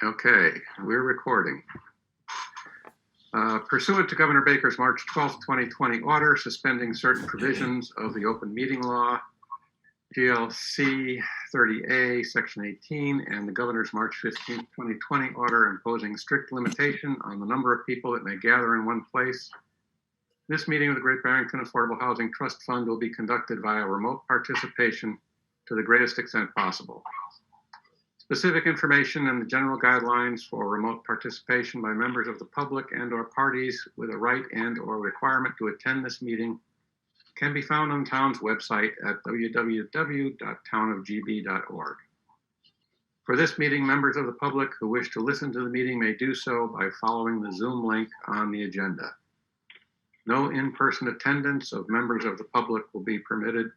Okay, we're recording. Pursuant to Governor Baker's March 12th, 2020 order suspending certain provisions of the open meeting law, GLC 30A, Section 18, and the Governor's March 15th, 2020 order imposing strict limitation on the number of people that may gather in one place, this meeting of the Great Barrington Affordable Housing Trust Fund will be conducted via remote participation to the greatest extent possible. Specific information and the general guidelines for remote participation by members of the public and/or parties with a right and/or requirement to attend this meeting can be found on the town's website at www.townofgb.org. For this meeting, members of the public who wish to listen to the meeting may do so by following the Zoom link on the agenda. No in-person attendance of members of the public will be permitted,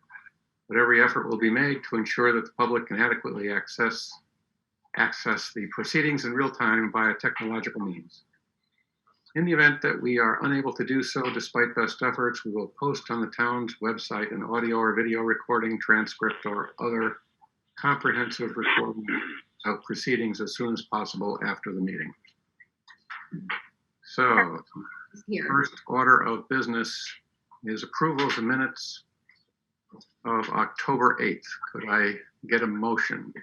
but every effort will be made to ensure that the public can adequately access the proceedings in real time via technological means. In the event that we are unable to do so despite best efforts, we will post on the town's website an audio or video recording, transcript, or other comprehensive recording of proceedings as soon as possible after the meeting. So, first order of business is approval of the minutes of October 8th. Could I get a motion?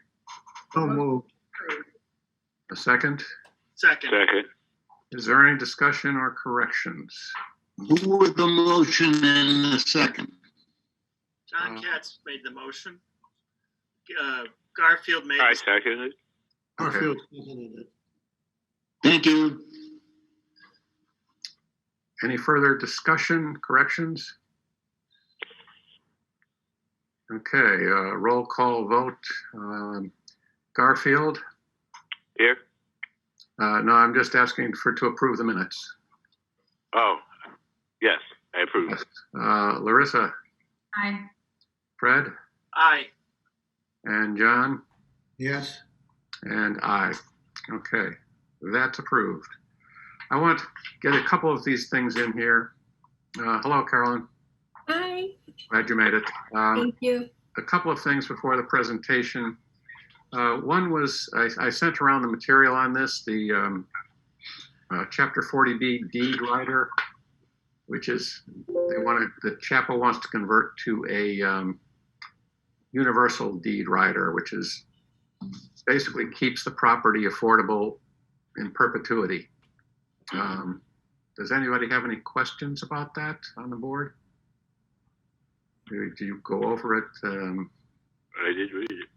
So moved. A second? Second. Is there any discussion or corrections? Who with the motion and the second? John Katz made the motion. Garfield made I seconded. Garfield seconded it. Thank you. Any further discussion, corrections? Okay, roll call vote. Garfield? Here? No, I'm just asking to approve the minutes. Oh, yes, I approve. Yes. Larissa? Aye. Fred? Aye. And John? Yes. And I. Okay, that's approved. I want to get a couple of these things in here. Hello, Carolyn. Hi. Glad you made it. Thank you. A couple of things before the presentation. One was I sent around the material on this, the Chapter 40B deed rider, which is the chapel wants to convert to a universal deed rider, which is basically keeps the property affordable in perpetuity. Does anybody have any questions about that on the board? Did you go over it? I did read it.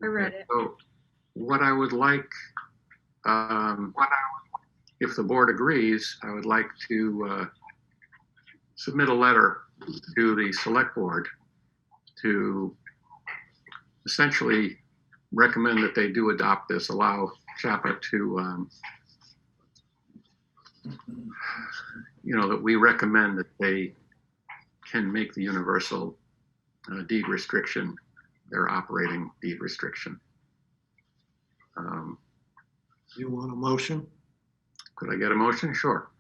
I read it. So what I would like, if the board agrees, I would like to submit a letter to the select board to essentially recommend that they do adopt this, allow CHAPA to, that we recommend that they can make the universal deed restriction their operating deed restriction. You want a motion? Could I get a motion? Sure.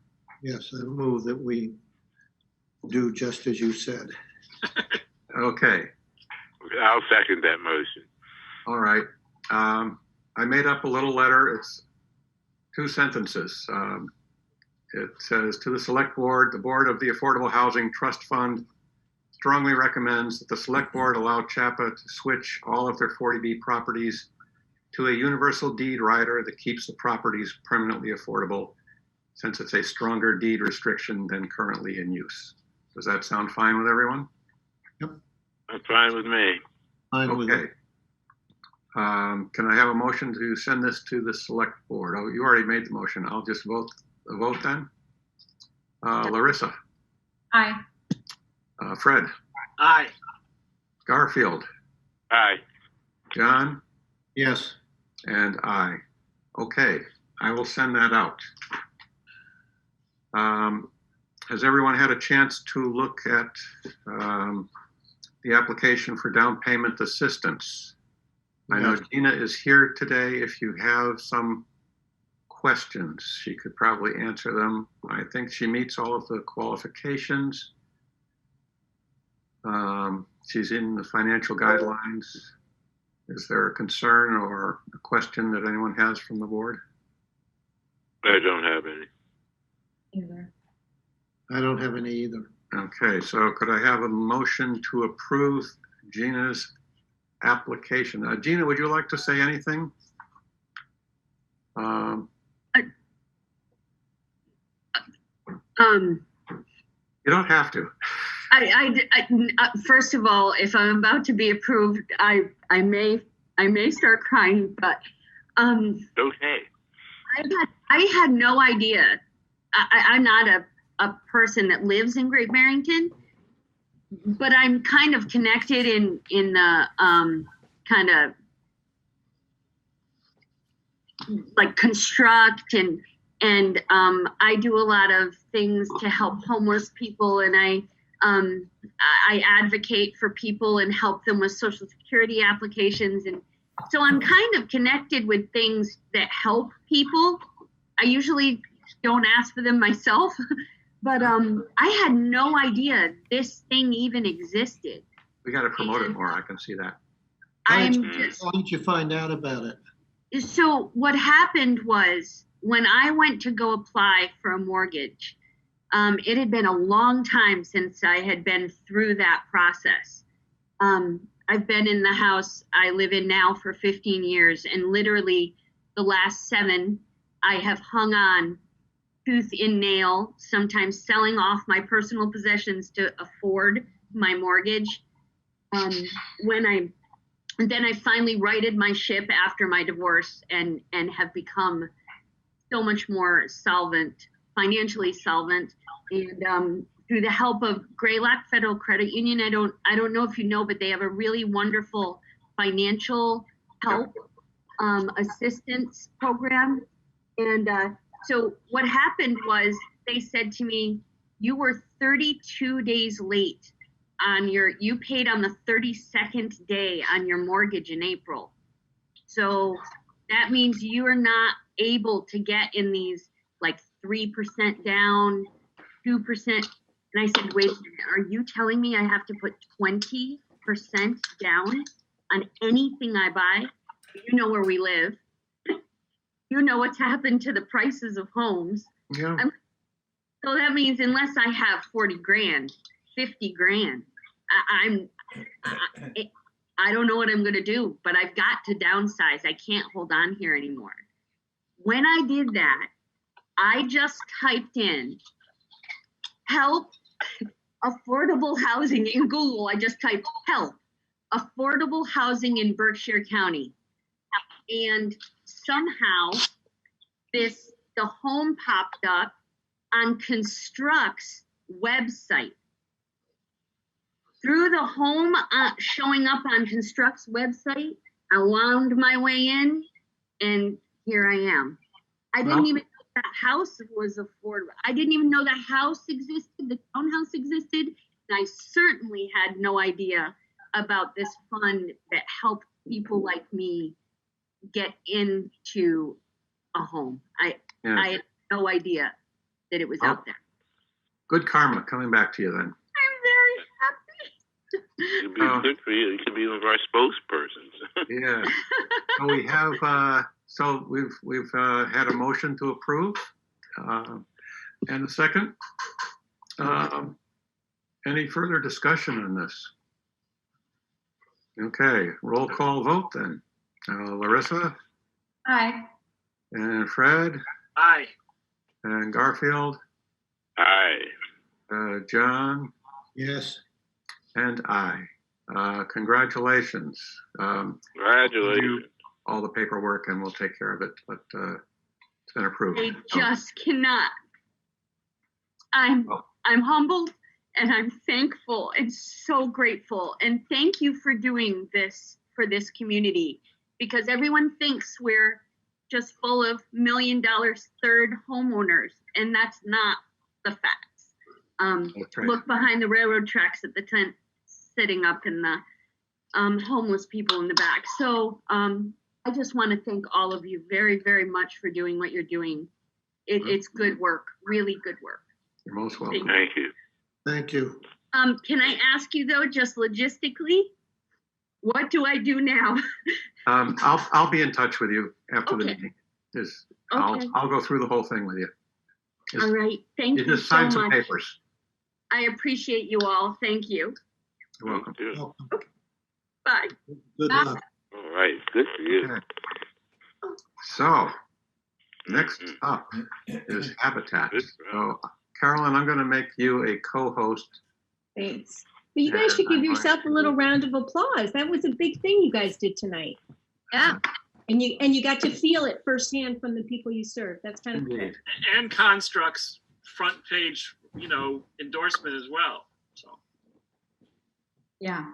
Yes, I move that we do just as you said. Okay. I'll second that motion. All right. I made up a little letter. It's 2 sentences. It says, to the select board, the board of the Affordable Housing Trust Fund strongly recommends that the select board allow CHAPA to switch all of their 40B properties to a universal deed rider that keeps the properties permanently affordable, since it's a stronger deed restriction than currently in use. Does that sound fine with everyone? Yep. That's fine with me. Fine with Okay. it. Can I have a motion to send this to the select board? Oh, you already made the motion. I'll just vote then. Larissa? Aye. Fred? Aye. Garfield? Aye. John? Yes. And I. Okay, I will send that out. Has everyone had a chance to look at the application for down payment assistance? I know Gina is here today. If you have some questions, she could probably answer them. I think she meets all of the qualifications. She's in the financial guidelines. Is there a concern or a question that anyone has from the board? I don't have any. Either. I don't have any either. Okay, so could I have a motion to approve Gina's application? Gina, would you like to say anything? You don't have to. First of all, if I'm about to be approved, I may start crying, but Okay. I had no idea. I'm not a person that lives in Great Barrington, but I'm kind of connected in the kind of like construct and I do a lot of things to help homeless people, and I advocate for people and help them with Social Security applications, and so I'm kind of connected with things that help people. I usually don't ask for them myself, but I had no idea this thing even existed. We got to promote it more. I can see that. I'm How just did you find out about it? So what happened was when I went to go apply for a mortgage, it had been a long time since I had been through that process. I've been in the house I live in now for 15 years, and literally the last 7, I have hung on tooth and nail, sometimes selling off my personal possessions to afford my mortgage. Then I finally righted my ship after my divorce and have become so much more solvent, financially solvent, and through the help of Greylock Federal Credit Union. I don't know if you know, but they have a really wonderful financial help assistance program. And so what happened was they said to me, you were 32 days late on you paid on the 32nd day on your mortgage in April. So that means you are not able to get in these like 3% down, 2%. And I said, wait a minute, are you telling me I have to put 20% down on anything I buy? You know where we live. You know what's happened to the prices of homes. Yeah. So that means unless I have 40 grand, 50 grand, I don't know what I'm going to do, but I've got to downsize. I can't hold on here anymore. When I did that, I just typed in help affordable housing in Google. I just typed help affordable housing in Berkshire County. And somehow the home popped up on Construct's website. Through the home showing up on Construct's website, I wound my way in, and here I am. I didn't even know that house was affordable. I didn't even know that house existed, the townhouse existed, and I certainly had no idea about this fund that helped people like me get into a home. I had no idea that it was out there. Good karma coming back to you then. I'm very happy. It'd be good for you. You could be one of our spokespersons. Yeah. So we have, we've had a motion to approve, and a second. Any further discussion on this? Okay, roll call vote then. Larissa Aye. and Fred Aye. and Garfield, Aye. John Yes. and I. Congratulations. Congratulations. Do all the paperwork and we'll take care of it, but it's been approved. I just cannot. I'm humbled and I'm thankful and so grateful. And thank you for doing this for this community, because everyone thinks we're just full of $1 million third homeowners, and that's not the facts. That's right. Look behind the railroad tracks at the tent sitting up in the homeless people in the back. So I just want to thank all of you very, very much for doing what you're doing. It's good work, really good work. You're most welcome. Thank you. Thank you. Can I ask you though, just logistically, What do I do now? I'll be in touch with you after the Okay. meeting. Just, Okay. I'll go through the whole thing with you. All right. Thank You you just so sign some much. papers. I appreciate you all. Thank you. You're welcome. Good. Welcome. Bye. Good luck. All right. Good for you. Okay. So, next up is Habitat. Good. So, Carolyn, I'm going to make you a co-host. Thanks. But you guys should give yourself a little round of applause. That was a big thing you guys did tonight. Yeah. And you got to feel it firsthand from the people you serve. That's kind of cool. Indeed. And Construct's front page, endorsement as well. So Yeah.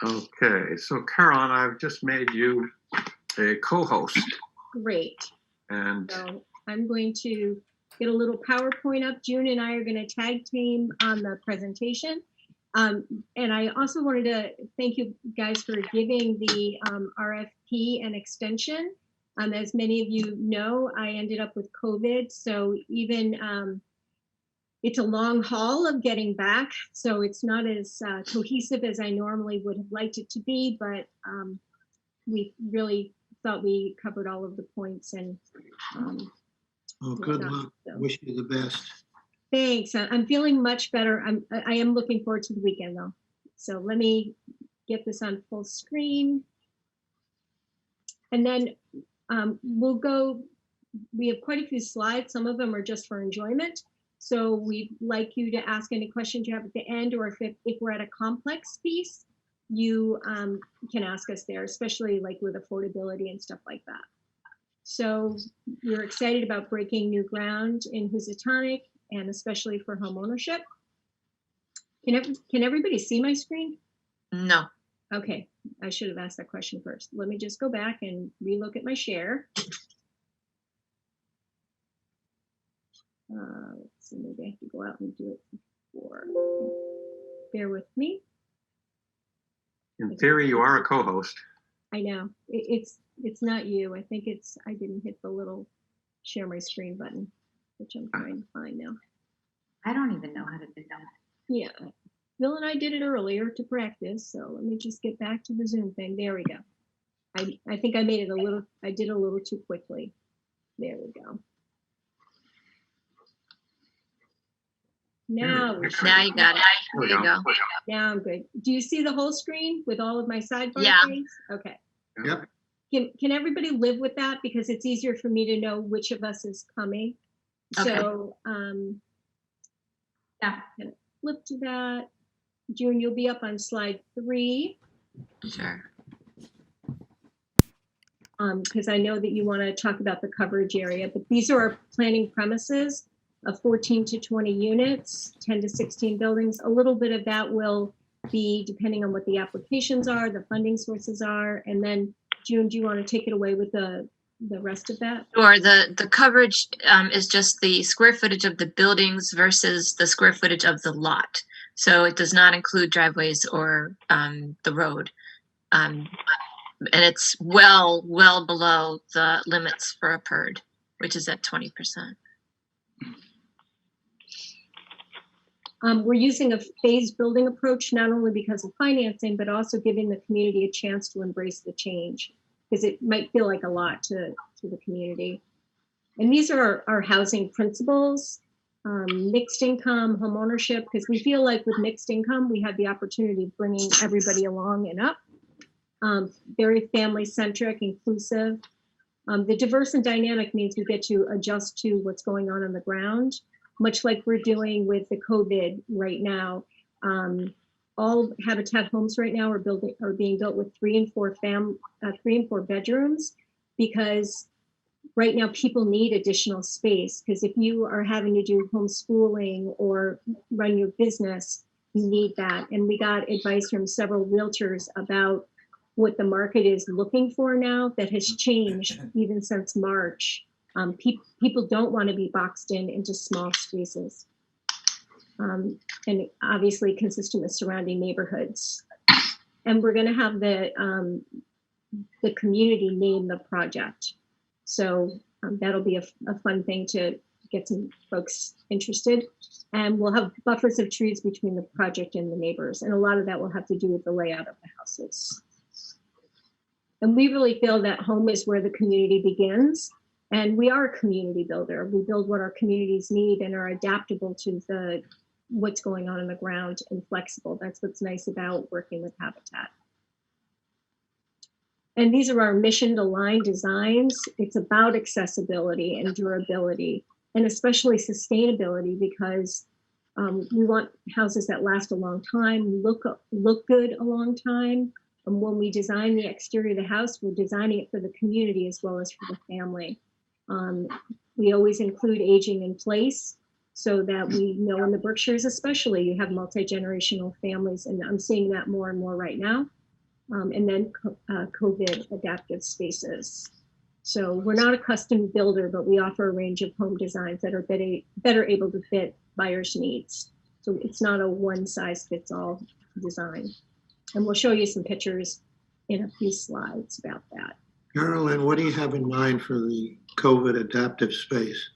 Okay, so Carolyn, I've just made you a co-host, Great. and So I'm going to get a little PowerPoint up. June and I are going to tag team on the presentation. And I also wanted to thank you guys for giving the RFP an extension. As many of you know, I ended up with COVID, so even it's a long haul of getting back. So it's not as cohesive as I normally would have liked it to be, but we really thought we covered all of the points and Oh, good whatnot, luck. so. Wish you the best. Thanks. I'm feeling much better. I am looking forward to the weekend though. So let me get this on full screen. And then we'll go, we have quite a few slides. Some of them are just for enjoyment. So we'd like you to ask any questions you have at the end, or if we're at a complex piece, you can ask us there, especially like with affordability and stuff like that. So we're excited about breaking new ground in Housatonic, and especially for homeownership. Can everybody see my screen? No. Okay, I should have asked that question first. Let me just go back and relook at my share. Let's see, maybe I have to go out and do it before. Bear with me. in theory, you are a co-host. I know, it's not you. I think I didn't hit the little share my screen button, which I'm trying to find now. I don't even know how to do that. Yeah, Bill and I did it earlier to practice, so let me just get back to the Zoom thing. There we go. I think I made it I did a little too quickly. There we go. Now, Now you got it. There you go. now I'm good. Do you see the whole screen with all of my sidebar Yeah. things? Okay. Yep. Can everybody live with that? Because it's easier for me to know which of us is coming. Okay. So, Yeah. gonna flip to that. June, you'll be up on slide 3. Sure. Because I know that you want to talk about the coverage area, but these are our planning premises of 14 to 20 units, 10 to 16 buildings. A little bit of that will be depending on what the applications are, the funding sources are, and then June, do you want to take it away with the rest of that? Or the coverage is just the square footage of the buildings versus the square footage of the lot. So it does not include driveways or the road. And it's well below the limits for a PERD, which is at 20%. We're using a phased building approach, not only because of financing, but also giving the community a chance to embrace the change, because it might feel like a lot to the community. And these are our housing principles, mixed income, home ownership, because we feel like with mixed income, we have the opportunity of bringing everybody along and up. Very family centric, inclusive. The diverse and dynamic means we get to adjust to what's going on the ground, much like we're doing with the COVID right now. All Habitat homes right now are being built with 3 and 4 bedrooms, because right now people need additional space. Because if you are having to do homeschooling or run your business, you need that. And we got advice from several realtors about what the market is looking for now that has changed even since March. People don't want to be boxed into small spaces. And obviously consistent with surrounding neighborhoods. And we're going to have the community name the project. So that'll be a fun thing to get some folks interested. And we'll have buffers of trees between the project and the neighbors. And a lot of that will have to do with the layout of the houses. And we really feel that home is where the community begins. And we are a community builder. We build what our communities need and are adaptable to what's going on the ground and flexible. That's what's nice about working with Habitat. And these are our mission-aligned designs. It's about accessibility and durability, and especially sustainability, because we want houses that last a long time, look good a long time. And when we design the exterior of the house, we're designing it for the community as well as for the family. We always include aging in place so that we know in the Berkshires especially, you have multi-generational families, and I'm seeing that more and more right now. And then COVID adaptive spaces. So we're not a custom builder, but we offer a range of home designs that are better able to fit buyers' needs. So it's not a one size fits all design. And we'll show you some pictures in a few slides about that. Carolyn, what do you have in mind for the COVID adaptive space?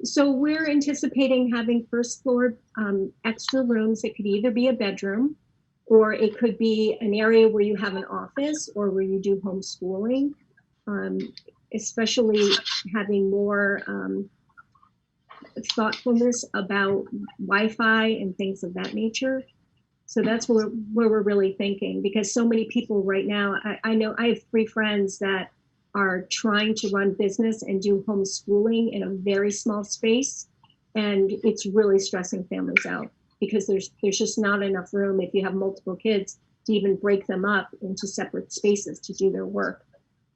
So we're anticipating having first floor extra rooms. It could either be a bedroom, or it could be an area where you have an office or where you do homeschooling, especially having more thoughtfulness about Wi-Fi and things of that nature. So that's where we're really thinking, because so many people right now, I know I have 3 friends that are trying to run business and do homeschooling in a very small space. And it's really stressing families out, because there's just not enough room if you have multiple kids to even break them up into separate spaces to do their work.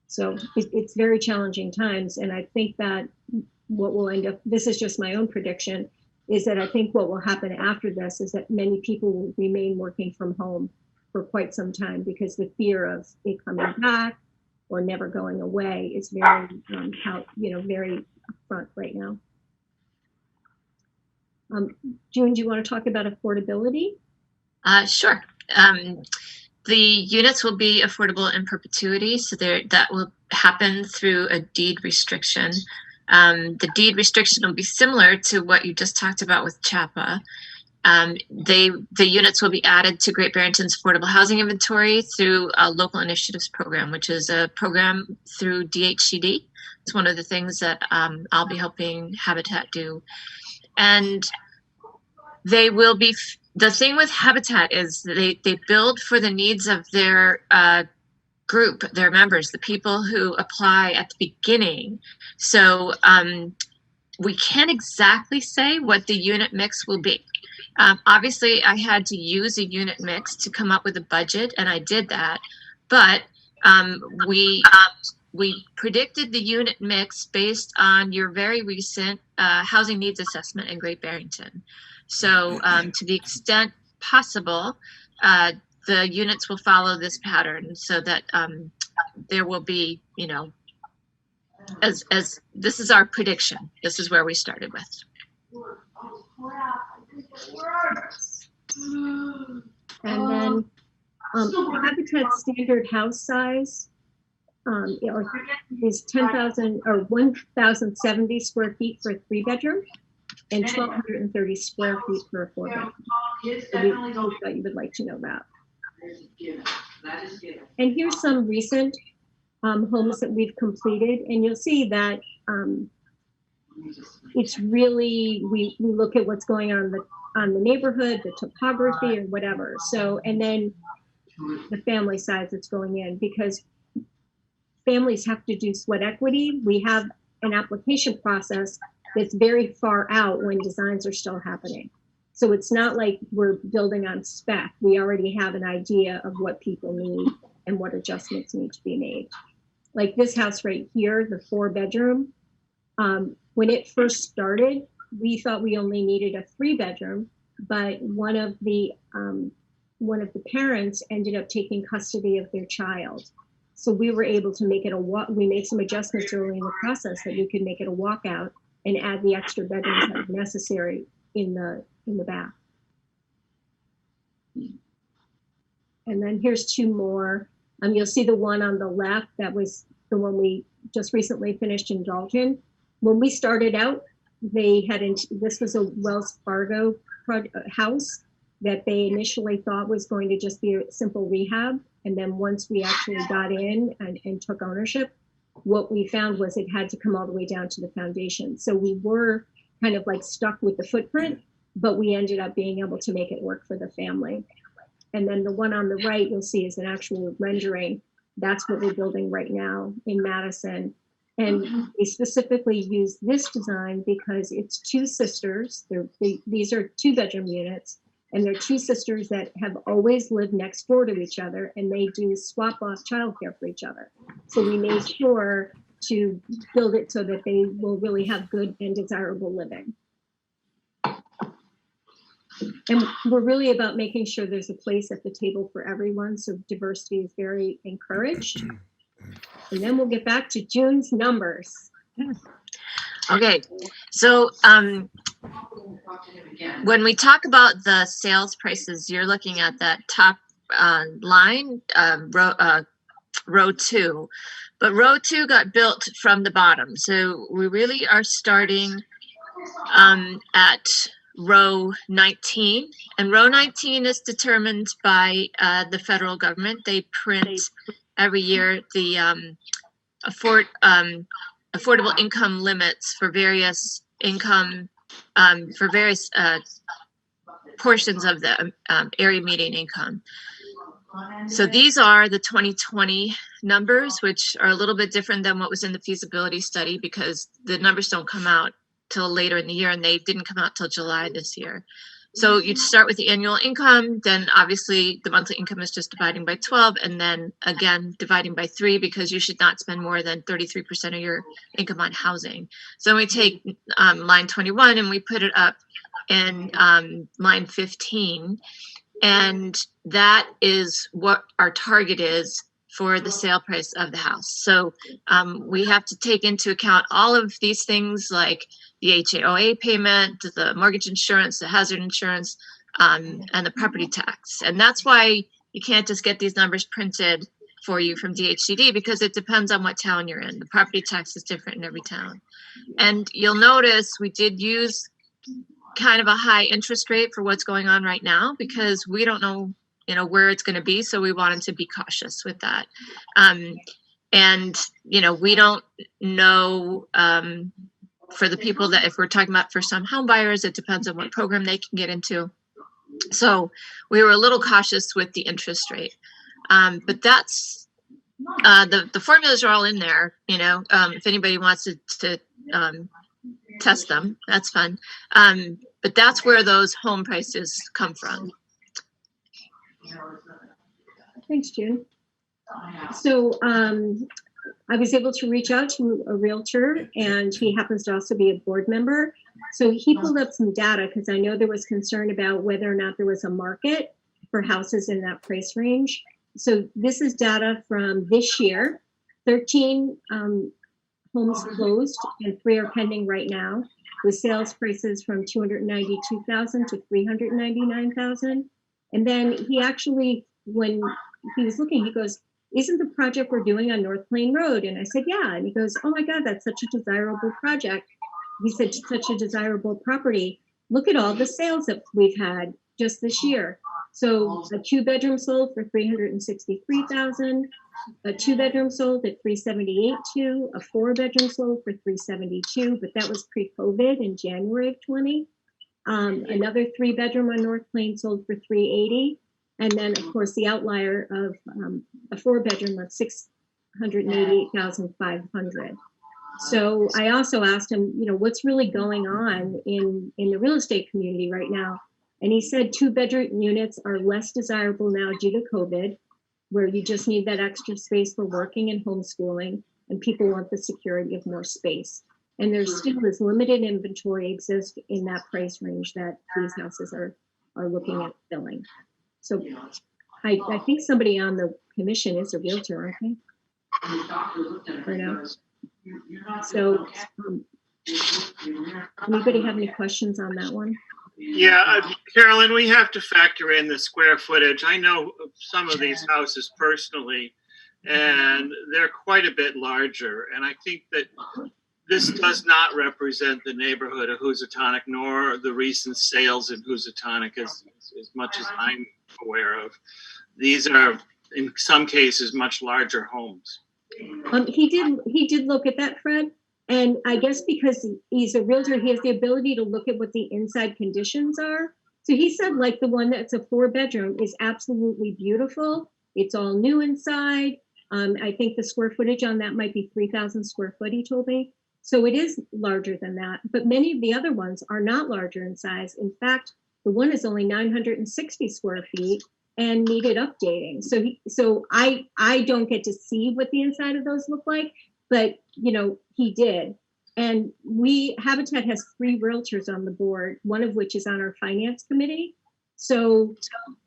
So it's very challenging times. And I think that what will end up, this is just my own prediction, is that I think what will happen after this is that many people will remain working from home for quite some time, because the fear of it coming back or never going away is very, very upfront right now. June, do you want to talk about affordability? Sure. The units will be affordable in perpetuity, so that will happen through a deed restriction. The deed restriction will be similar to what you just talked about with CHAPA. The units will be added to Great Barrington's affordable housing inventory through a local initiatives program, which is a program through DHCD. It's one of the things that I'll be helping Habitat do. And they will be, the thing with Habitat is they build for the needs of their group, their members, the people who apply at the beginning. So we can't exactly say what the unit mix will be. Obviously, I had to use a unit mix to come up with a budget, and I did that. But we predicted the unit mix based on your very recent housing needs assessment in Great Barrington. So to the extent possible, the units will follow this pattern, so that there will be, as this is our prediction. This is where we started with. And then Habitat standard house size is 10,000 or 1,070 square feet for a 3-bedroom and 1,230 square feet for a 4-bedroom. So we thought you would like to know that. And here's some recent homes that we've completed, and you'll see that it's really, we look at what's going on in the neighborhood, the topography, or whatever. So, and then the family size that's going in, because families have to do sweat equity. We have an application process that's very far out when designs are still happening. So it's not like we're building on spec. We already have an idea of what people need and what adjustments need to be made. Like this house right here, the 4-bedroom, when it first started, we thought we only needed a 3-bedroom, but one of the parents ended up taking custody of their child. So we were able to make it we made some adjustments early in the process that we could make it a walkout and add the extra bedrooms that were necessary in the back. And then here's 2 more. You'll see the one on the left, that was the one we just recently finished in Dalton. When we started out, this was a Wells Fargo house that they initially thought was going to just be a simple rehab. And then once we actually got in and took ownership, what we found was it had to come all the way down to the foundation. So we were kind of like stuck with the footprint, but we ended up being able to make it work for the family. And then the one on the right, you'll see is an actual rendering. That's what we're building right now in Madison. And we specifically use this design because it's two sisters. These are 2-bedroom units, and they're two sisters that have always lived next door to each other, and they do swap off childcare for each other. So we made sure to build it so that they will really have good and desirable living. And we're really about making sure there's a place at the table for everyone, so diversity is very encouraged. And then we'll get back to June's numbers. Okay, so when we talk about the sales prices, you're looking at that top line, row 2. But row 2 got built from the bottom. So we really are starting at row 19. And row 19 is determined by the federal government. They print every year the affordable income limits for various income, for various portions of the area median income. So these are the 2020 numbers, which are a little bit different than what was in the feasibility study because the numbers don't come out till later in the year, and they didn't come out till July this year. So you'd start with the annual income, then obviously the monthly income is just dividing by 12, and then again dividing by 3 because you should not spend more than 33% of your income on housing. So we take line 21 and we put it up in line 15, and that is what our target is for the sale price of the house. So we have to take into account all of these things like the HOA payment, the mortgage insurance, the hazard insurance, and the property tax. And that's why you can't just get these numbers printed for you from DHCD because it depends on what town you're in. The property tax is different in every town. And you'll notice we did use kind of a high interest rate for what's going on right now because we don't know, where it's going to be. So we wanted to be cautious with that. And, we don't know for the people that if we're talking about for some home buyers, it depends on what program they can get into. So we were a little cautious with the interest rate. But that's the formulas are all in there, if anybody wants to test them, that's fun. But that's where those home prices come from. Thanks, June. So I was able to reach out to a realtor, and he happens to also be a board member. So he pulled up some data because I know there was concern about whether or not there was a market for houses in that price range. So this is data from this year. 13 homes closed and 3 are pending right now, with sales prices from $292,000 to $399,000. And then he actually, when he was looking, he goes, "Isn't the project we're doing on North Plain Road?" And I said, "Yeah." And he goes, "Oh my God, that's such a desirable project." He said, "Such a desirable property. Look at all the sales that we've had just this year." So a 2-bedroom sold for $363,000, a 2-bedroom sold at $378,200, a 4-bedroom sold for $372,000, but that was pre-COVID in January of 20. Another 3-bedroom on North Plain sold for $380,000. And then, of course, the outlier of a 4-bedroom of $688,500. So I also asked him, what's really going on in the real estate community right now? And he said 2-bedroom units are less desirable now due to COVID, where you just need that extra space for working and homeschooling, and people want the security of more space. And there's still this limited inventory exists in that price range that these houses are looking at filling. So I think somebody on the commission is a realtor, aren't they? Or no? So anybody have any questions on that one? Yeah, Carolyn, we have to factor in the square footage. I know some of these houses personally, and they're quite a bit larger. And I think that This does not represent the neighborhood of Housatonic, nor the recent sales in Housatonic, as much as I'm aware of. These are, in some cases, much larger homes. He did look at that, Fred. And I guess because he's a realtor, he has the ability to look at what the inside conditions are. So he said, like, the one that's a 4-bedroom is absolutely beautiful. It's all new inside. I think the square footage on that might be 3,000 square foot, he told me. So it is larger than that. But many of the other ones are not larger in size. In fact, the one is only 960 square feet and needed updating. So I don't get to see what the inside of those look like, but he did. And Habitat has 3 realtors on the board, one of which is on our finance committee. So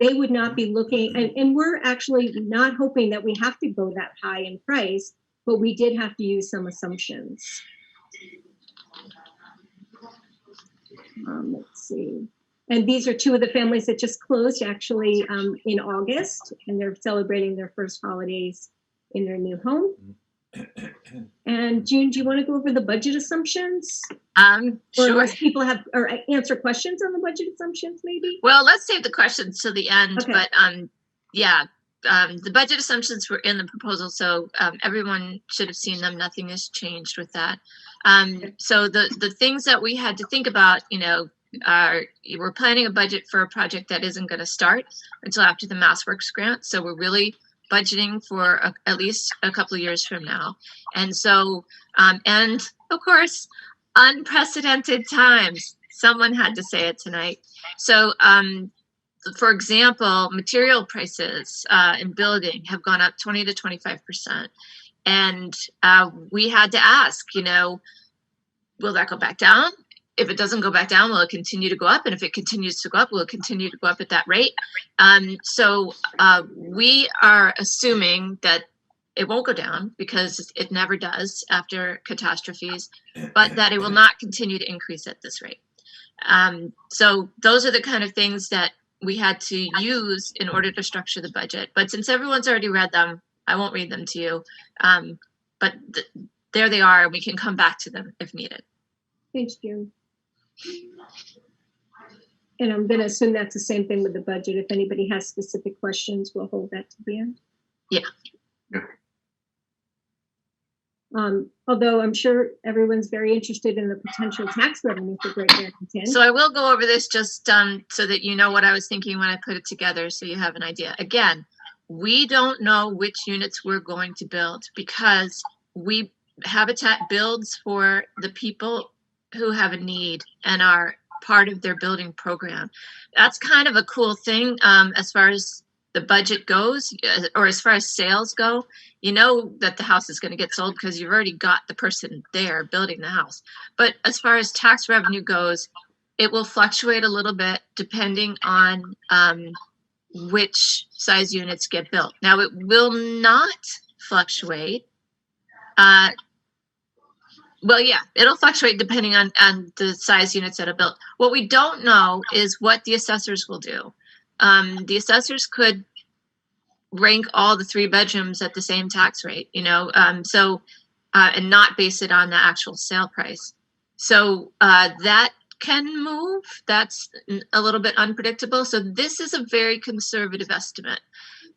they would not be looking, and we're actually not hoping that we have to go that high in price, but we did have to use some assumptions. Let's see. And these are 2 of the families that just closed actually in August, and they're celebrating their first holidays in their new home. And June, do you want to go over the budget assumptions? Sure. Or unless people have, or answer questions on the budget assumptions, maybe? Well, let's save the questions till the end. Okay. But the budget assumptions were in the proposal, so everyone should have seen them. Nothing has changed with that. So the things that we had to think about, we're planning a budget for a project that isn't going to start until after the MassWorks grant. So we're really budgeting for at least a couple of years from now. And so, and of course, unprecedented times. Someone had to say it tonight. So, for example, material prices in building have gone up 20 to 25%. And we had to ask, will that go back down? If it doesn't go back down, will it continue to go up? And if it continues to go up, will it continue to go up at that rate? So we are assuming that it won't go down because it never does after catastrophes, but that it will not continue to increase at this rate. So those are the kind of things that we had to use in order to structure the budget. But since everyone's already read them, I won't read them to you. But there they are, and we can come back to them if needed. Thanks, June. And I'm going to assume that's the same thing with the budget. If anybody has specific questions, we'll hold that to the end. Yeah. Although I'm sure everyone's very interested in the potential tax revenue for Great Barrington. So I will go over this just so that you know what I was thinking when I put it together, so you have an idea. Again, we don't know which units we're going to build because Habitat builds for the people who have a need and are part of their building program. That's kind of a cool thing as far as the budget goes, or as far as sales go. You know that the house is going to get sold because you've already got the person there building the house. But as far as tax revenue goes, it will fluctuate a little bit depending on which size units get built. Now, it will not fluctuate. Well, yeah, it'll fluctuate depending on the size units that are built. What we don't know is what the assessors will do. The assessors could rank all the 3 bedrooms at the same tax rate, and not base it on the actual sale price. So that can move. That's a little bit unpredictable. So this is a very conservative estimate.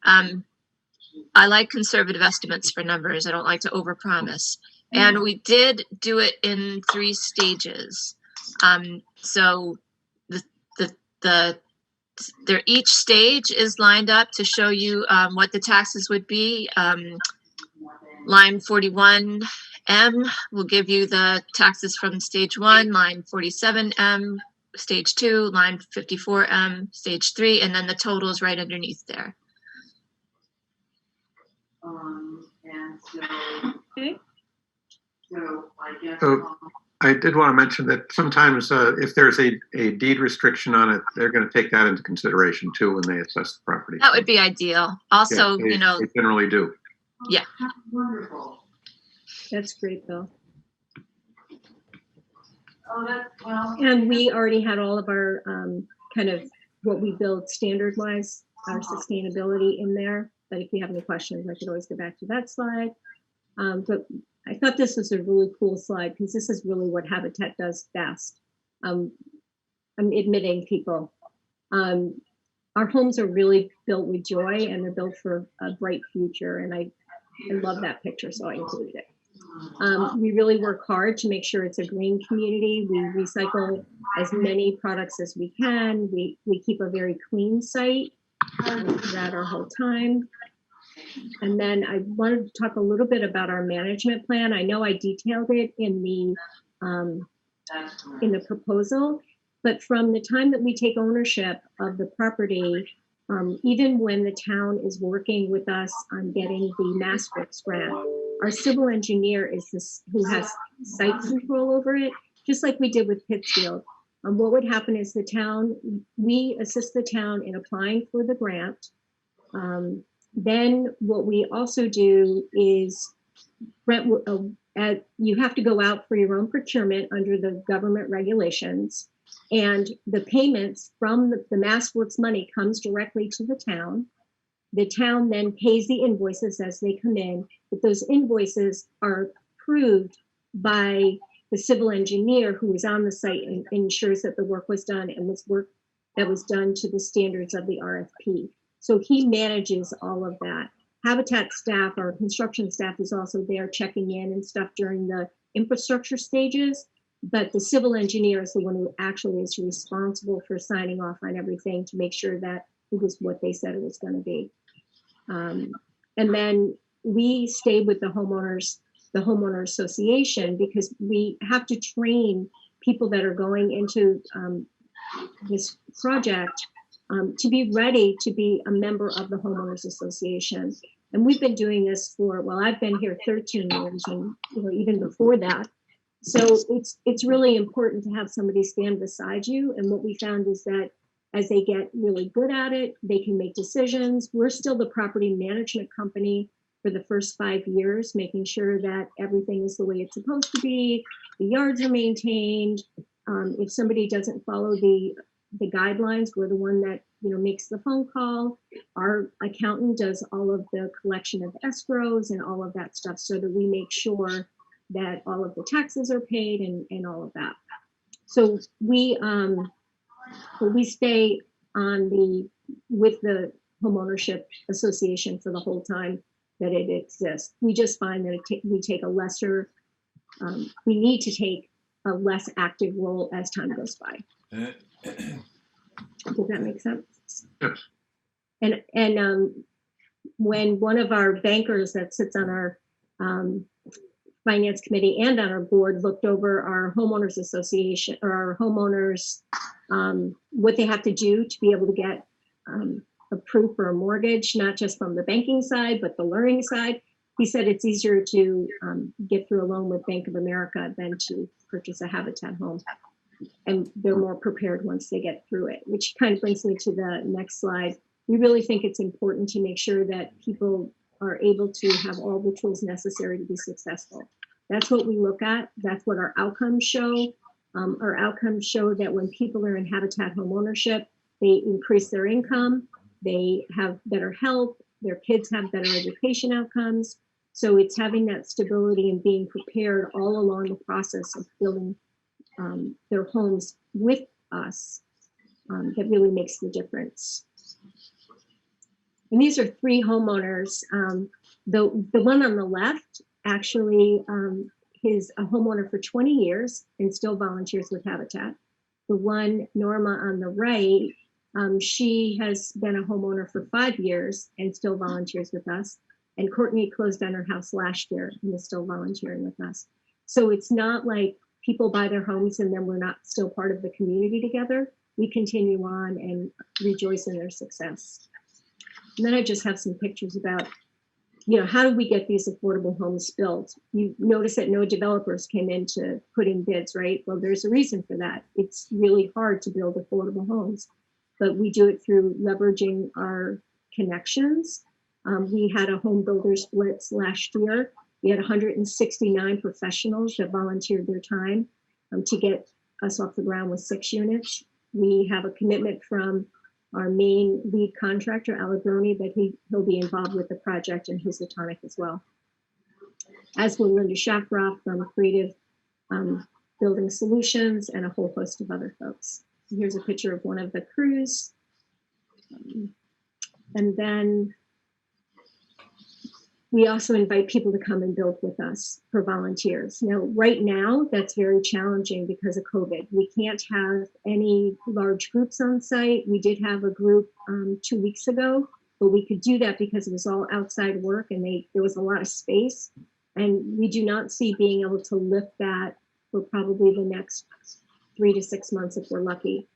I like conservative estimates for numbers. I don't like to overpromise. And we did do it in 3 stages. So each stage is lined up to show you what the taxes would be. Line 41M will give you the taxes from stage 1, line 47M, stage 2, line 54M, stage 3, and then the total is right underneath there. Okay. So I did want to mention that sometimes if there's a deed restriction on it, they're going to take that into consideration too when they assess the property. That would be ideal. Also, They generally do. Yeah. Wonderful. That's great, Bill. Oh, that's, well. And we already had all of our kind of what we build standard-wise, our sustainability in there. But if you have any questions, I could always go back to that slide. But I thought this was a really cool slide because this is really what Habitat does best. I'm admitting people. Our homes are really built with joy and they're built for a bright future. And I love that picture, so I included it. We really work hard to make sure it's a green community. We recycle as many products as we can. We keep a very clean site. We do that our whole time. And then I wanted to talk a little bit about our management plan. I know I detailed it in the proposal, but from the time that we take ownership of the property, even when the town is working with us on getting the MassWorks grant, our civil engineer is this who has site control over it, just like we did with Pittsfield. What would happen is we assist the town in applying for the grant. Then what we also do is, you have to go out for your own procurement under the government regulations, and the payments from the MassWorks money comes directly to the town. The town then pays the invoices as they come in, but those invoices are approved by the civil engineer who is on the site and ensures that the work was done and was work that was done to the standards of the RFP. So he manages all of that. Habitat staff, our construction staff, is also there checking in and stuff during the infrastructure stages, but the civil engineer is the one who actually is responsible for signing off on everything to make sure that it was what they said it was going to be. And then we stay with the homeowner association, because we have to train people that are going into this project to be ready to be a member of the homeowners association. And we've been doing this for, well, I've been here 13 years, and even before that. So it's really important to have somebody stand beside you. And what we found is that as they get really good at it, they can make decisions. We're still the property management company for the first 5 years, making sure that everything is the way it's supposed to be. The yards are maintained. If somebody doesn't follow the guidelines, we're the one that makes the phone call. Our accountant does all of the collection of escrows and all of that stuff, so that we make sure that all of the taxes are paid and all of that. So we stay with the homeownership association for the whole time that it exists. We just find that we need to take a less active role as time goes by. Does that make sense? Yes. And when one of our bankers that sits on our finance committee and on our board looked over our homeowners association, or our homeowners, what they have to do to be able to get approved for a mortgage, not just from the banking side, but the learning side, he said it's easier to get through a loan with Bank of America than to purchase a Habitat home. And they're more prepared once they get through it, which kind of brings me to the next slide. We really think it's important to make sure that people are able to have all the tools necessary to be successful. That's what we look at. That's what our outcomes show. Our outcomes show that when people are in Habitat home ownership, they increase their income, they have better health, their kids have better education outcomes. So it's having that stability and being prepared all along the process of building their homes with us that really makes the difference. And these are 3 homeowners. The one on the left actually is a homeowner for 20 years and still volunteers with Habitat. The one, Norma, on the right, she has been a homeowner for 5 years and still volunteers with us. And Courtney closed on her house last year and is still volunteering with us. So it's not like people buy their homes and then we're not still part of the community together. We continue on and rejoice in their success. And then I just have some pictures about, how do we get these affordable homes built? You notice that no developers came in to put in bids, right? Well, there's a reason for that. It's really hard to build affordable homes, but we do it through leveraging our connections. We had a home builders blitz last year. We had 169 professionals that volunteered their time to get us off the ground with 6 units. We have a commitment from our main lead contractor, Allegroni, that he'll be involved with the project in Housatonic as well. as will Linda Shafroff from Creative Building Solutions and a whole host of other folks. Here's a picture of one of the crews. And then we also invite people to come and build with us for volunteers. Now, right now, that's very challenging because of COVID. We can't have any large groups on site. We did have a group 2 weeks ago, but we could do that because it was all outside work and there was a lot of space. And we do not see being able to lift that for probably the next 3 to 6 months if we're lucky.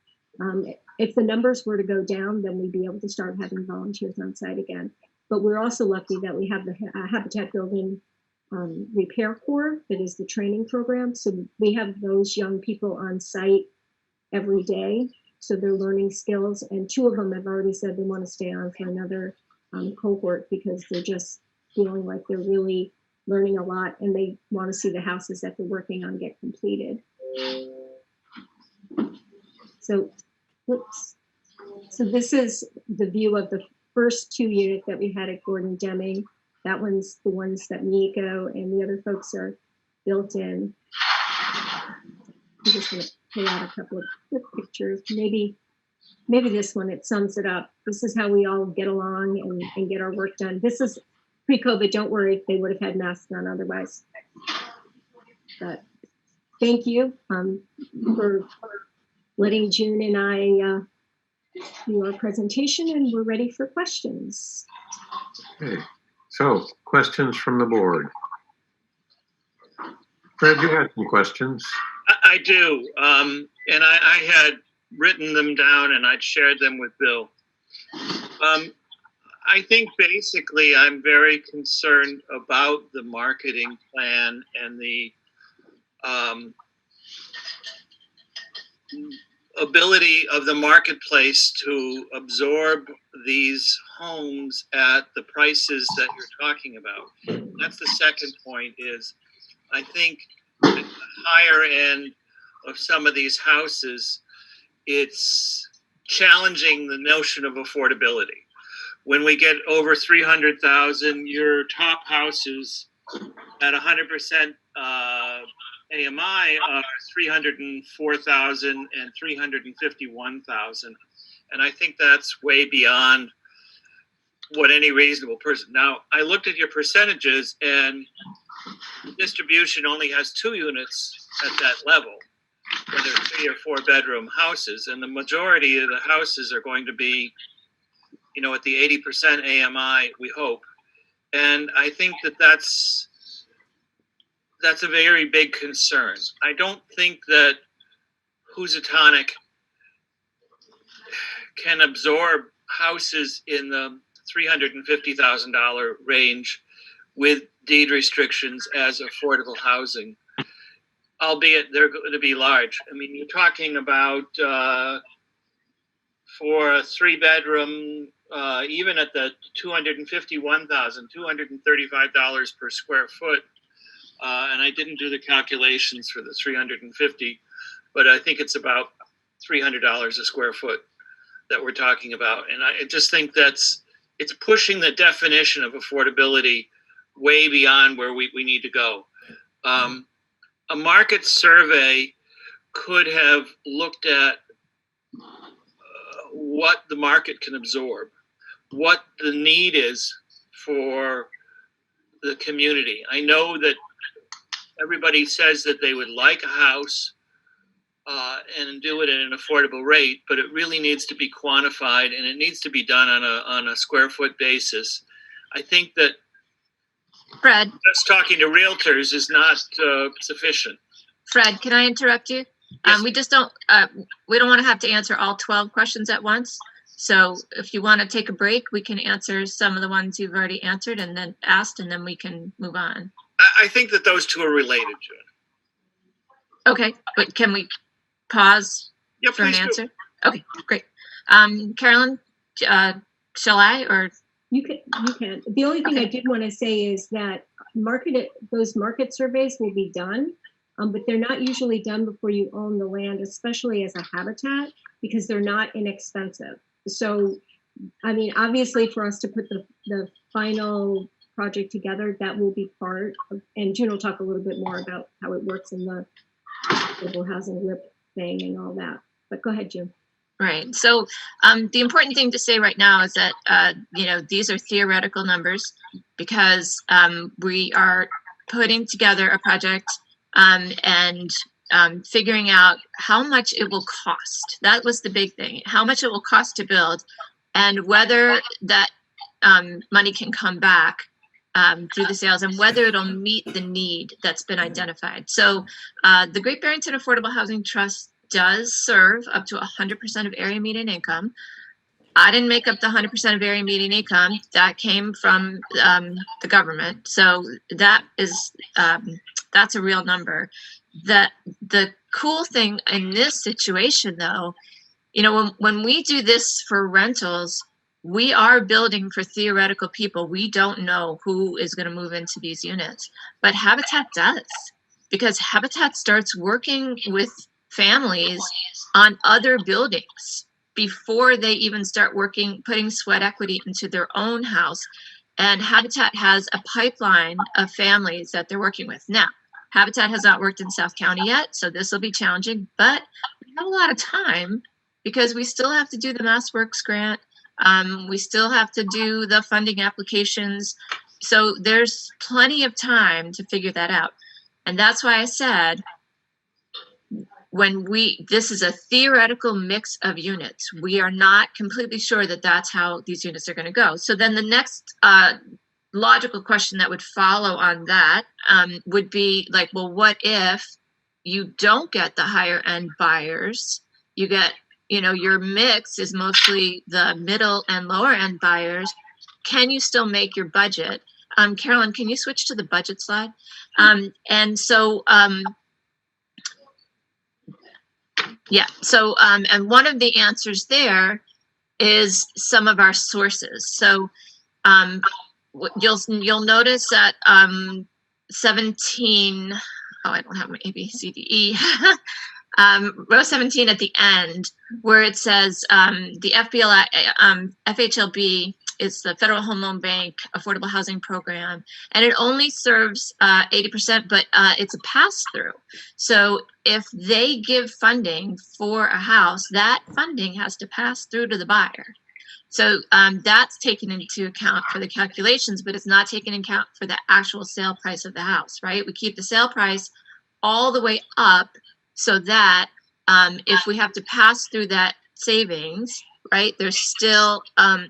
If the numbers were to go down, then we'd be able to start having volunteers on site again. But we're also lucky that we have the Habitat Building Repair Corps, that is the training program. So we have those young people on site every day. So they're learning skills. And 2 of them have already said they want to stay on for another cohort because they're just feeling like they're really learning a lot and they want to see the houses that they're working on get completed. So, whoops. So this is the view of the first 2 units that we had at Gordon Deming. That one's the ones that Miko and the other folks are built in. I'm just going to pull out a couple of quick pictures. Maybe this one, it sums it up. This is how we all get along and get our work done. This is pre-COVID. Don't worry, they would have had masks on otherwise. But thank you for letting June and I do our presentation, and we're ready for questions. Okay, so questions from the board. Fred, you had some questions. I do, and I had written them down and I'd shared them with Bill. I think basically I'm very concerned about the marketing plan and the ability of the marketplace to absorb these homes at the prices that you're talking about. That's the second point is, I think at the higher end of some of these houses, it's challenging the notion of affordability. When we get over 300,000, your top houses at 100% AMI are 304,000 and 351,000. And I think that's way beyond what any reasonable person. Now, I looked at your percentages and distribution only has 2 units at that level, whether 3 or 4 bedroom houses. And the majority of the houses are going to be, you know, at the 80% AMI, we hope. And I think that that's a very big concern. I don't think that Housatonic can absorb houses in the $350,000 range with deed restrictions as affordable housing, albeit they're going to be large. I mean, you're talking about for a 3-bedroom, even at the $251,000, $235 per square foot. And I didn't do the calculations for the 350, but I think it's about $300 a square foot that we're talking about. And I just think it's pushing the definition of affordability way beyond where we need to go. A market survey could have looked at what the market can absorb, what the need is for the community. I know that everybody says that they would like a house and do it at an affordable rate, but it really needs to be quantified and it needs to be done on a square foot basis. I think that Fred, just talking to realtors is not sufficient. Fred, can I interrupt you? Yes. We don't want to have to answer all 12 questions at once. So if you want to take a break, we can answer some of the ones you've already answered and then asked, and then we can move on. I think that those two are related, June. Okay, but can we pause Yeah, for an please do. answer? Okay, great. Carolyn, shall I, or? You can. The only thing I did want to say is that those market surveys will be done, but they're not usually done before you own the land, especially as a habitat, because they're not inexpensive. So, I mean, obviously for us to put the final project together, that will be part of, and June will talk a little bit more about how it works in the affordable housing WIP thing and all that. But go ahead, June. Right. So the important thing to say right now is that, these are theoretical numbers because we are putting together a project and figuring out how much it will cost. That was the big thing, how much it will cost to build and whether that money can come back through the sales and whether it'll meet the need that's been identified. So the Great Barrington Affordable Housing Trust does serve up to 100% of area median income. I didn't make up the 100% of area median income. That came from the government. So that is that's a real number. The cool thing in this situation, though, when we do this for rentals, we are building for theoretical people. We don't know who is going to move into these units, but Habitat does, because Habitat starts working with families on other buildings before they even start putting sweat equity into their own house. And Habitat has a pipeline of families that they're working with. Now, Habitat has not worked in South County yet, so this will be challenging, but we have a lot of time because we still have to do the MassWorks grant. We still have to do the funding applications. So there's plenty of time to figure that out. And that's why I said, this is a theoretical mix of units. We are not completely sure that that's how these units are going to go. So then the next logical question that would follow on that would be like, well, what if you don't get the higher end buyers? You get, your mix is mostly the middle and lower end buyers. Can you still make your budget? Carolyn, can you switch to the budget slide? And one of the answers there is some of our sources. So you'll notice that 17, I don't have my A, B, C, D, E, row 17 at the end, where it says the FHLB is the Federal Home Loan Bank Affordable Housing Program, and it only serves 80%, but it's a pass-through. So if they give funding for a house, that funding has to pass through to the buyer. So that's taken into account for the calculations, but it's not taken into account for the actual sale price of the house, right? We keep the sale price all the way up so that if we have to pass through that savings, right, there's still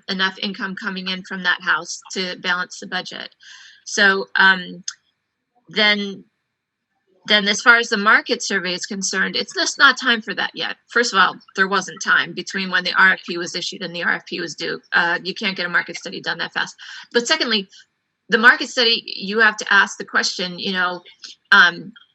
enough income coming in from that house to balance the budget. So then as far as the market survey is concerned, it's just not time for that yet. First of all, there wasn't time between when the RFP was issued and the RFP was due. You can't get a market study done that fast. But secondly, the market study, you have to ask the question,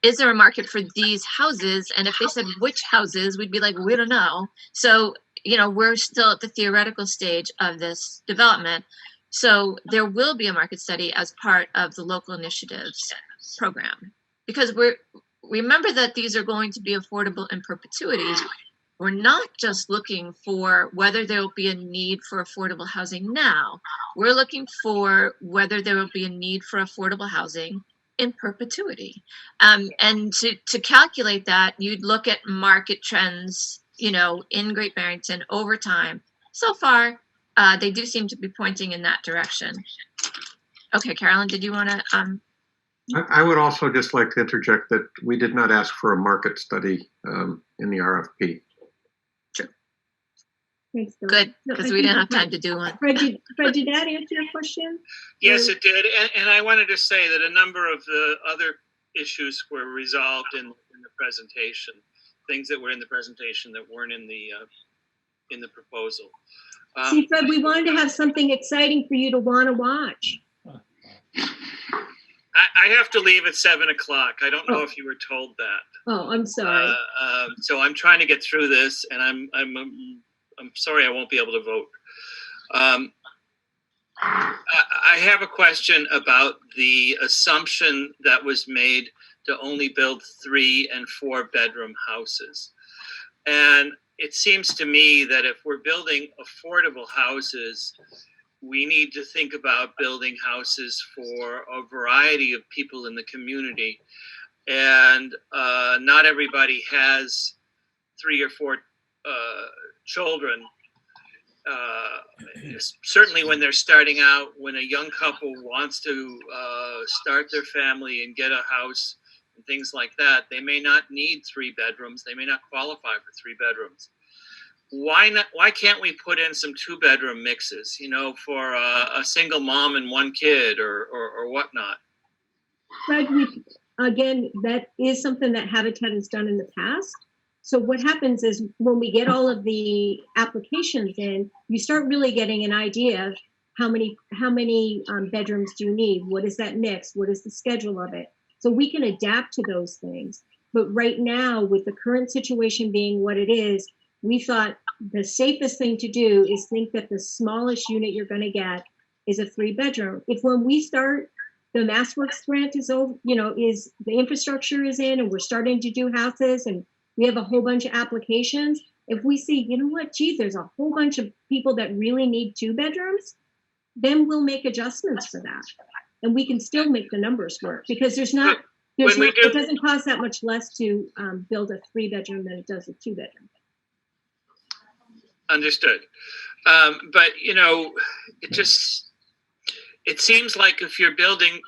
is there a market for these houses? And if they said which houses, we'd be like, we don't know. So, we're still at the theoretical stage of this development. So there will be a market study as part of the local initiatives program, because remember that these are going to be affordable in perpetuity. We're not just looking for whether there will be a need for affordable housing now. We're looking for whether there will be a need for affordable housing in perpetuity. And to calculate that, you'd look at market trends, in Great Barrington over time. So far, they do seem to be pointing in that direction. Okay, Carolyn, did you want to? I would also just like to interject that we did not ask for a market study in the RFP. Thanks, Bill. Good, because we didn't have time to do one. Fred, did that answer your question? Yes, it did. And I wanted to say that a number of the other issues were resolved in the presentation, things that were in the presentation that weren't in the proposal. See, Fred, we wanted to have something exciting for you to want to watch. I have to leave at 7 o'clock. I don't know if you were told that. Oh, I'm sorry. So I'm trying to get through this, and I'm sorry I won't be able to vote. I have a question about the assumption that was made to only build 3 and 4 bedroom houses. And it seems to me that if we're building affordable houses, we need to think about building houses for a variety of people in the community. And not everybody has 3 or 4 children. Certainly when they're starting out, when a young couple wants to start their family and get a house and things like that, they may not need 3 bedrooms. They may not qualify for 3 bedrooms. Why not? Why can't we put in some 2-bedroom mixes, for a single mom and 1 kid or whatnot? Fred, again, that is something that Habitat has done in the past. So what happens is when we get all of the applications in, you start really getting an idea of how many bedrooms do you need? What is that mix? What is the schedule of it? So we can adapt to those things. But right now, with the current situation being what it is, we thought the safest thing to do is think that the smallest unit you're going to get is a 3-bedroom. If when we start, the MassWorks grant is over, is the infrastructure is in and we're starting to do houses and we have a whole bunch of applications. If we see, there's a whole bunch of people that really need 2 bedrooms, then we'll make adjustments for that. And we can still make the numbers work because it doesn't cost that much less to build a 3-bedroom than it does a 2-bedroom. Understood. But, it seems like if you're building,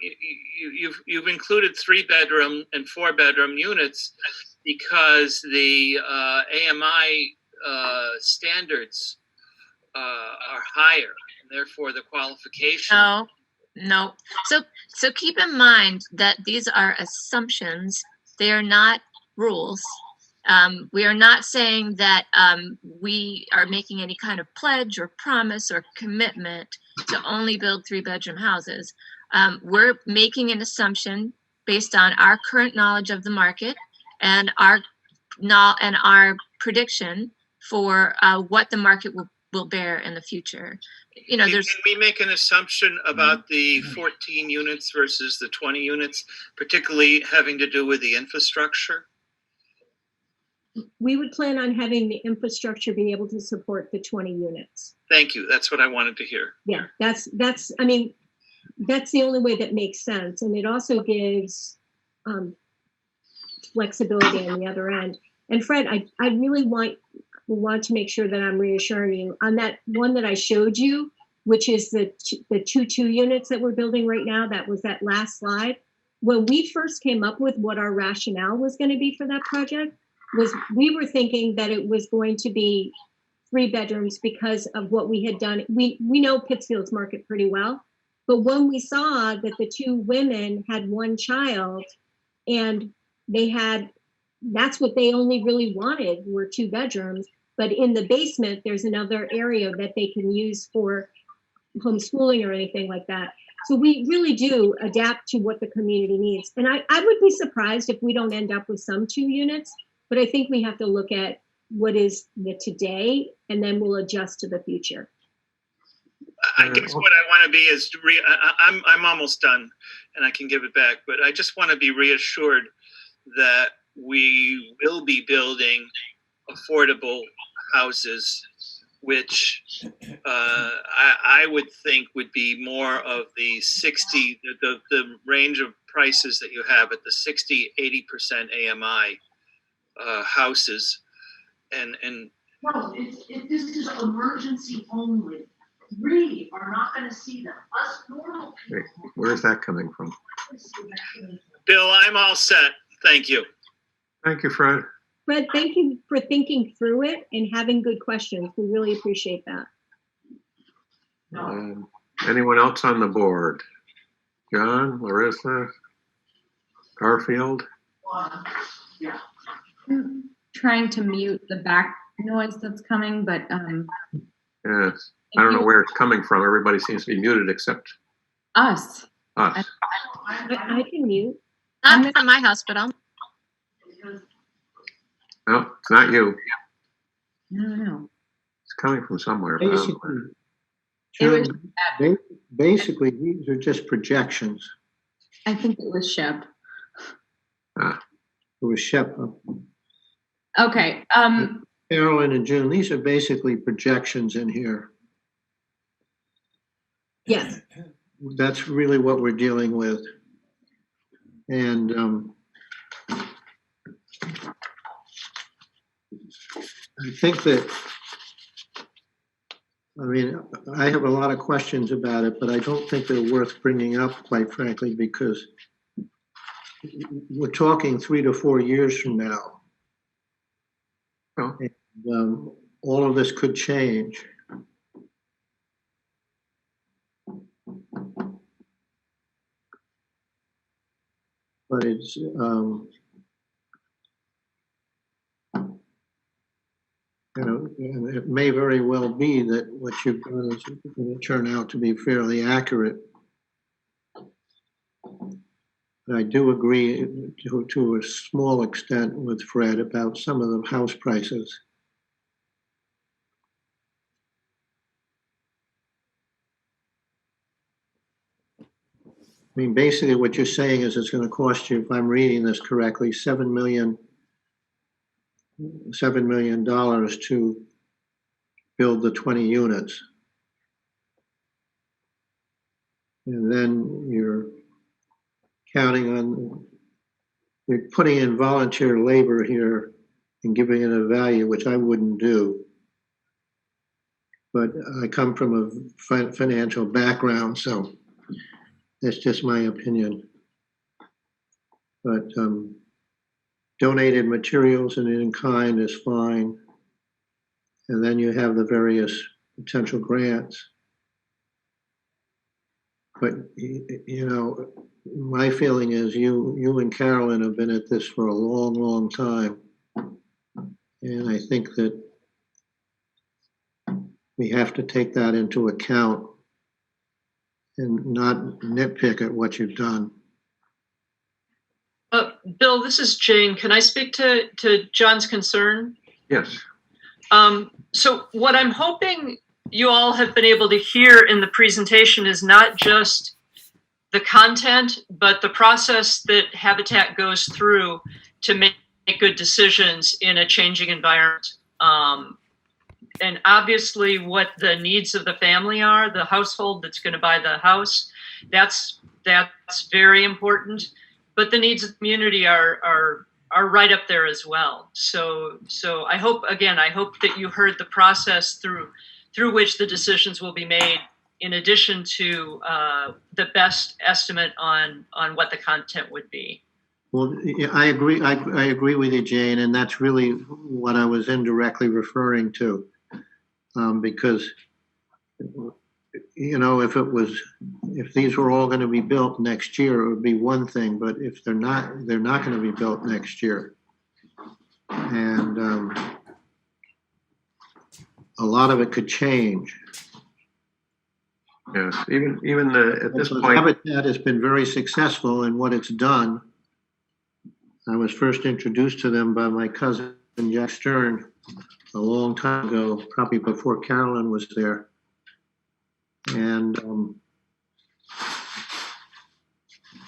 you've included 3-bedroom and 4-bedroom units because the AMI standards are higher, and therefore the qualification. No. So keep in mind that these are assumptions. They are not rules. We are not saying that we are making any kind of pledge or promise or commitment to only build 3-bedroom houses. We're making an assumption based on our current knowledge of the market and our prediction for what the market will bear in the future. Can we make an assumption about the 14 units versus the 20 units, particularly having to do with the infrastructure? We would plan on having the infrastructure be able to support the 20 units. Thank you. That's what I wanted to hear. Yeah, that's the only way that makes sense. And it also gives flexibility on the other end. And Fred, I really want to make sure that I'm reassuring you on that one that I showed you, which is the 2 units that we're building right now. That was that last slide. When we first came up with what our rationale was going to be for that project, we were thinking that it was going to be 3 bedrooms because of what we had done. We know Pittsfield's market pretty well, but when we saw that the 2 women had 1 child and that's what they only really wanted were 2 bedrooms, but in the basement, there's another area that they can use for homeschooling or anything like that. So we really do adapt to what the community needs. And I would be surprised if we don't end up with some 2 units. But I think we have to look at what is the today, and then we'll adjust to the future. I guess what I want to be is, I'm almost done, and I can give it back. But I just want to be reassured that we will be building affordable houses, which I would think would be more of the 60, the range of prices that you have at the 60-80% AMI. Houses and no, this is emergency only. We are not going to see them. Us normal people. Where's that coming from? Bill, I'm all set. Thank you. Thank you, Fred. Fred, thank you for thinking through it and having good questions. We really appreciate that. Anyone else on the board? John, Larissa, Garfield? Yeah. I'm trying to mute the back noise that's coming, but Yes. I don't know where it's coming from. Everybody seems to be muted except us. us. I can mute. Not from my house, but I'll. No, it's not you. No. It's coming from somewhere. but I don't know where. Basically, these are just projections. I think it was Shep. It was Shep. Okay. Carolyn and June, these are basically projections in here. Yes. That's really what we're dealing with. And I think that, I mean, I have a lot of questions about it, but I don't think they're worth bringing up, quite frankly, because we're talking 3 to 4 years from now. Oh. And, all of this could change. But it's, and it may very well be that what you've done is going to turn out to be fairly accurate. But I do agree to a small extent with Fred about some of the house prices. I mean, basically what you're saying is it's going to cost you, if I'm reading this correctly, $7 million to build the 20 units. And then you're counting on, you're putting in volunteer labor here and giving it a value, which I wouldn't do. But I come from a financial background, so that's just my opinion. But donated materials and in kind is fine. And then you have the various potential grants. But, you know, my feeling is you and Carolyn have been at this for a long, long time. And I think that we have to take that into account and not nitpick at what you've done. Bill, this is Jane. Can I speak to John's concern? Yes. So what I'm hoping you all have been able to hear in the presentation is not just the content, but the process that Habitat goes through to make good decisions in a changing environment. And obviously what the needs of the family are, the household that's going to buy the house, that's very important. But the needs of the community are right up there as well. So I hope that you heard the process through which the decisions will be made, in addition to the best estimate on what the content would be. Well, I agree. I agree with you, Jane, and that's really what I was indirectly referring to, because, you know, if these were all going to be built next year, it would be one thing. But if they're not going to be built next year, and a lot of it could change. Yes. Even at this point, Habitat has been very successful in what it's done. I was first introduced to them by my cousin Jack Stern a long time ago, probably before Carolyn was there. And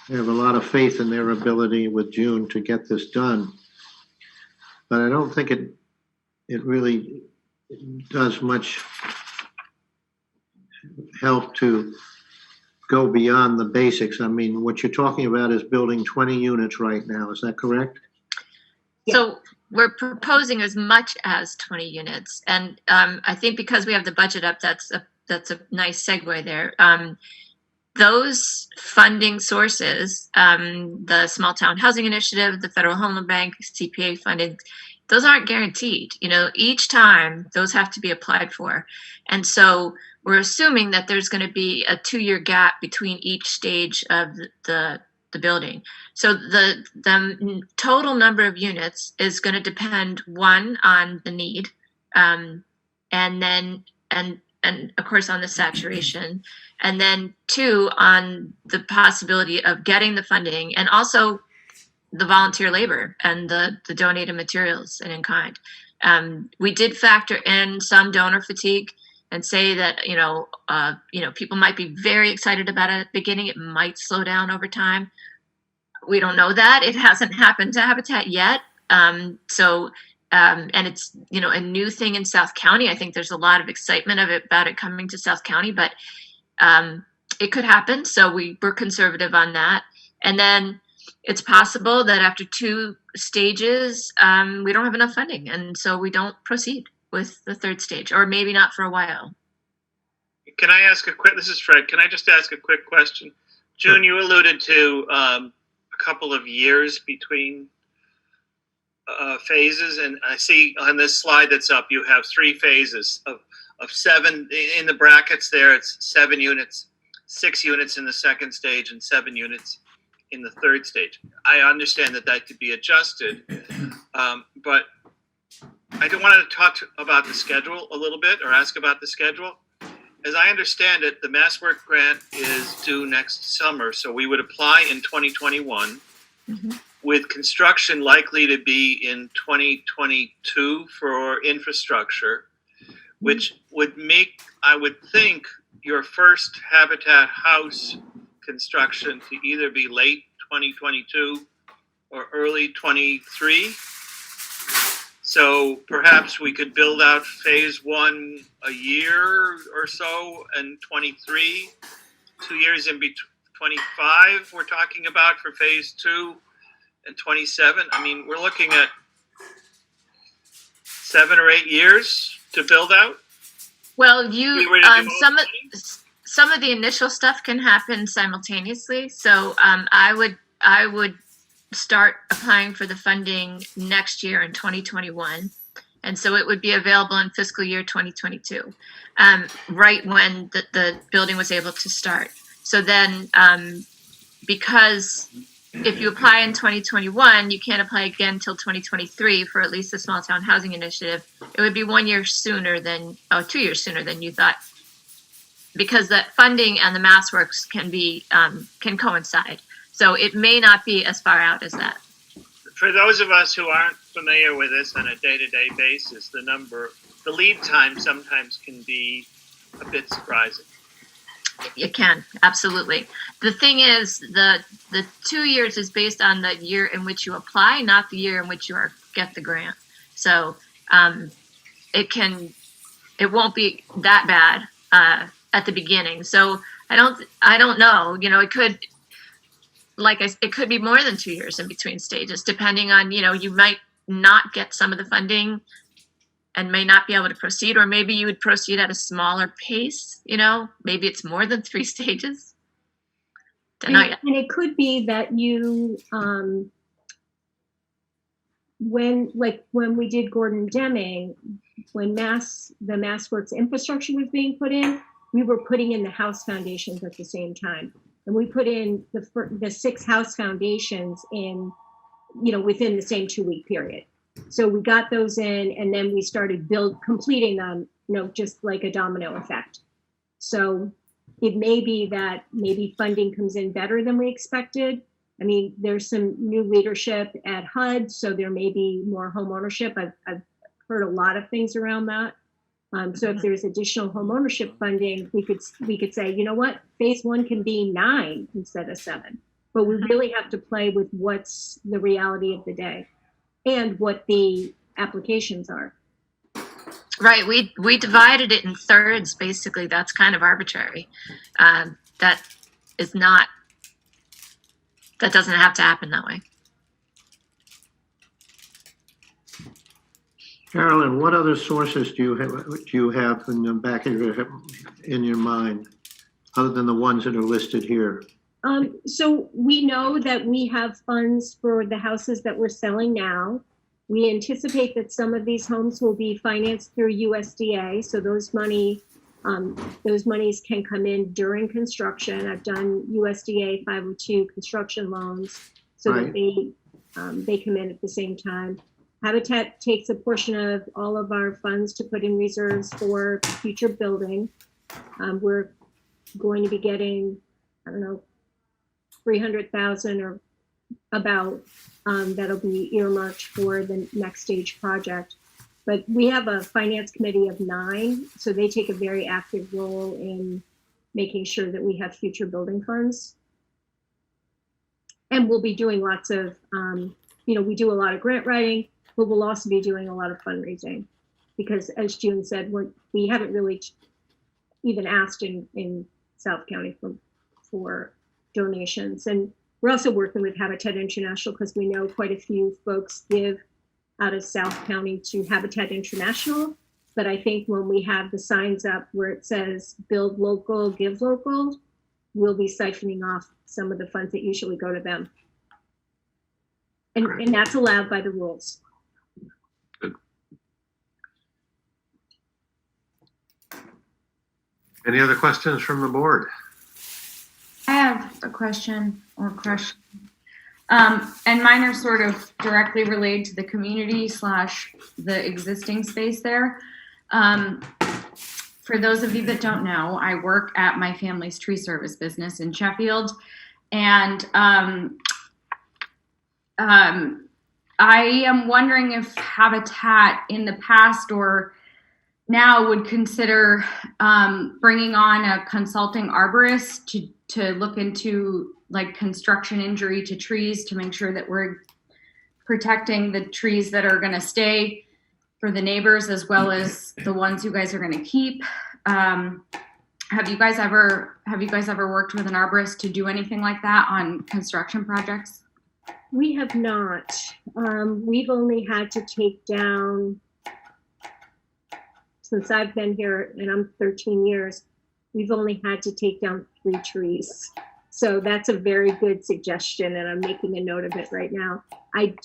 I have a lot of faith in their ability with June to get this done. But I don't think it really does much help to go beyond the basics. I mean, what you're talking about is building 20 units right now. Is that correct? So we're proposing as much as 20 units. And I think because we have the budget up, that's a nice segue there. Those funding sources, the Small Town Housing Initiative, the Federal Home Loan Bank, CPA funding, those aren't guaranteed. You know, each time those have to be applied for. And so we're assuming that there's going to be a 2-year gap between each stage of the building. So the total number of units is going to depend, one, on the need, and then of course on the saturation, and then 2, on the possibility of getting the funding, and also the volunteer labor and the donated materials and in kind. We did factor in some donor fatigue and say that, people might be very excited about it at the beginning. It might slow down over time. We don't know that. It hasn't happened to Habitat yet. And it's, a new thing in South County. I think there's a lot of excitement about it coming to South County, but it could happen. So we're conservative on that. And then it's possible that after 2 stages, we don't have enough funding. And so we don't proceed with the 3rd stage, or maybe not for a while. Can I ask this is Fred, can I just ask a quick question? June, you alluded to a couple of years between phases, and I see on this slide that's up, you have 3 phases of 7 in the brackets there. It's 7 units, 6 units in the 2nd stage, and 7 units in the 3rd stage. I understand that could be adjusted, but I do want to talk about the schedule a little bit, or ask about the schedule. As I understand it, the MassWork grant is due next summer, so we would apply in 2021, with construction likely to be in 2022 for infrastructure, which would make, I would think, your first Habitat house construction to either be late 2022 or early 23. So perhaps we could build out phase 1 a year or so, and 23, 2 years in between, 25 we're talking about for phase 2, and 27. I mean, we're looking at 7 or 8 years to build out. Well, some of the initial stuff can happen simultaneously. So I would start applying for the funding next year in 2021. And so it would be available in fiscal year 2022, right when the building was able to start. So then, because if you apply in 2021, you can't apply again until 2023 for at least the small town housing initiative. It would be 1 year sooner than, 2 years sooner than you thought, because that funding and the MassWorks can coincide. So it may not be as far out as that. For those of us who aren't familiar with this on a day-to-day basis, the lead time sometimes can be a bit surprising. It can, absolutely. The thing is, the 2 years is based on the year in which you apply, not the year in which you get the grant. So it won't be that bad at the beginning. So I don't know. It could, it could be more than 2 years in between stages, depending on, you might not get some of the funding and may not be able to proceed, or maybe you would proceed at a smaller pace, maybe it's more than 3 stages. Don't know yet. And it could be that you, when we did Gordon Deming, when the MassWorks infrastructure was being put in, we were putting in the house foundations at the same time. And we put in the 6 house foundations in, within the same 2-week period. So we got those in, and then we started completing them, just like a domino effect. So it may be that maybe funding comes in better than we expected. I mean, there's some new leadership at HUD, so there may be more home ownership. I've heard a lot of things around that. So if there's additional home ownership funding, we could say, you know what, phase 1 can be 9 instead of 7. But we really have to play with what's the reality of the day and what the applications are. Right. We divided it in thirds, basically. That's kind of arbitrary. That doesn't have to happen that way. Carolyn, what other sources do you have in the back of your mind, other than the ones that are listed here? So we know that we have funds for the houses that we're selling now. We anticipate that some of these homes will be financed through USDA. So those monies can come in during construction. I've done USDA 502 construction loans so that they come in at the same time. Habitat takes a portion of all of our funds to put in reserves for future building. We're going to be getting, I don't know, 300,000 or about that'll be earmarked for the next stage project. But we have a finance committee of 9, so they take a very active role in making sure that we have future building funds. And we'll be doing lots of, we do a lot of grant writing, but we'll also be doing a lot of fundraising because, as June said, we haven't really even asked in South County for donations. And we're also working with Habitat International because we know quite a few folks give out of South County to Habitat International. But I think when we have the signs up where it says build local, give local, we'll be siphoning off some of the funds that usually go to them. And that's allowed by the rules. Good. Any other questions from the board? I have a question or question. And mine are sort of directly related to the community / the existing space there. For those of you that don't know, I work at my family's tree service business in Sheffield. And I am wondering if Habitat in the past or now would consider bringing on a consulting arborist to look into like construction injury to trees to make sure that we're protecting the trees that are going to stay for the neighbors as well as the ones you guys are going to keep. Have you guys ever worked with an arborist to do anything like that on construction projects? We have not. We've only had to take down, since I've been here and I'm 13 years, we've only had to take down 3 trees. So that's a very good suggestion, and I'm making a note of it right now. I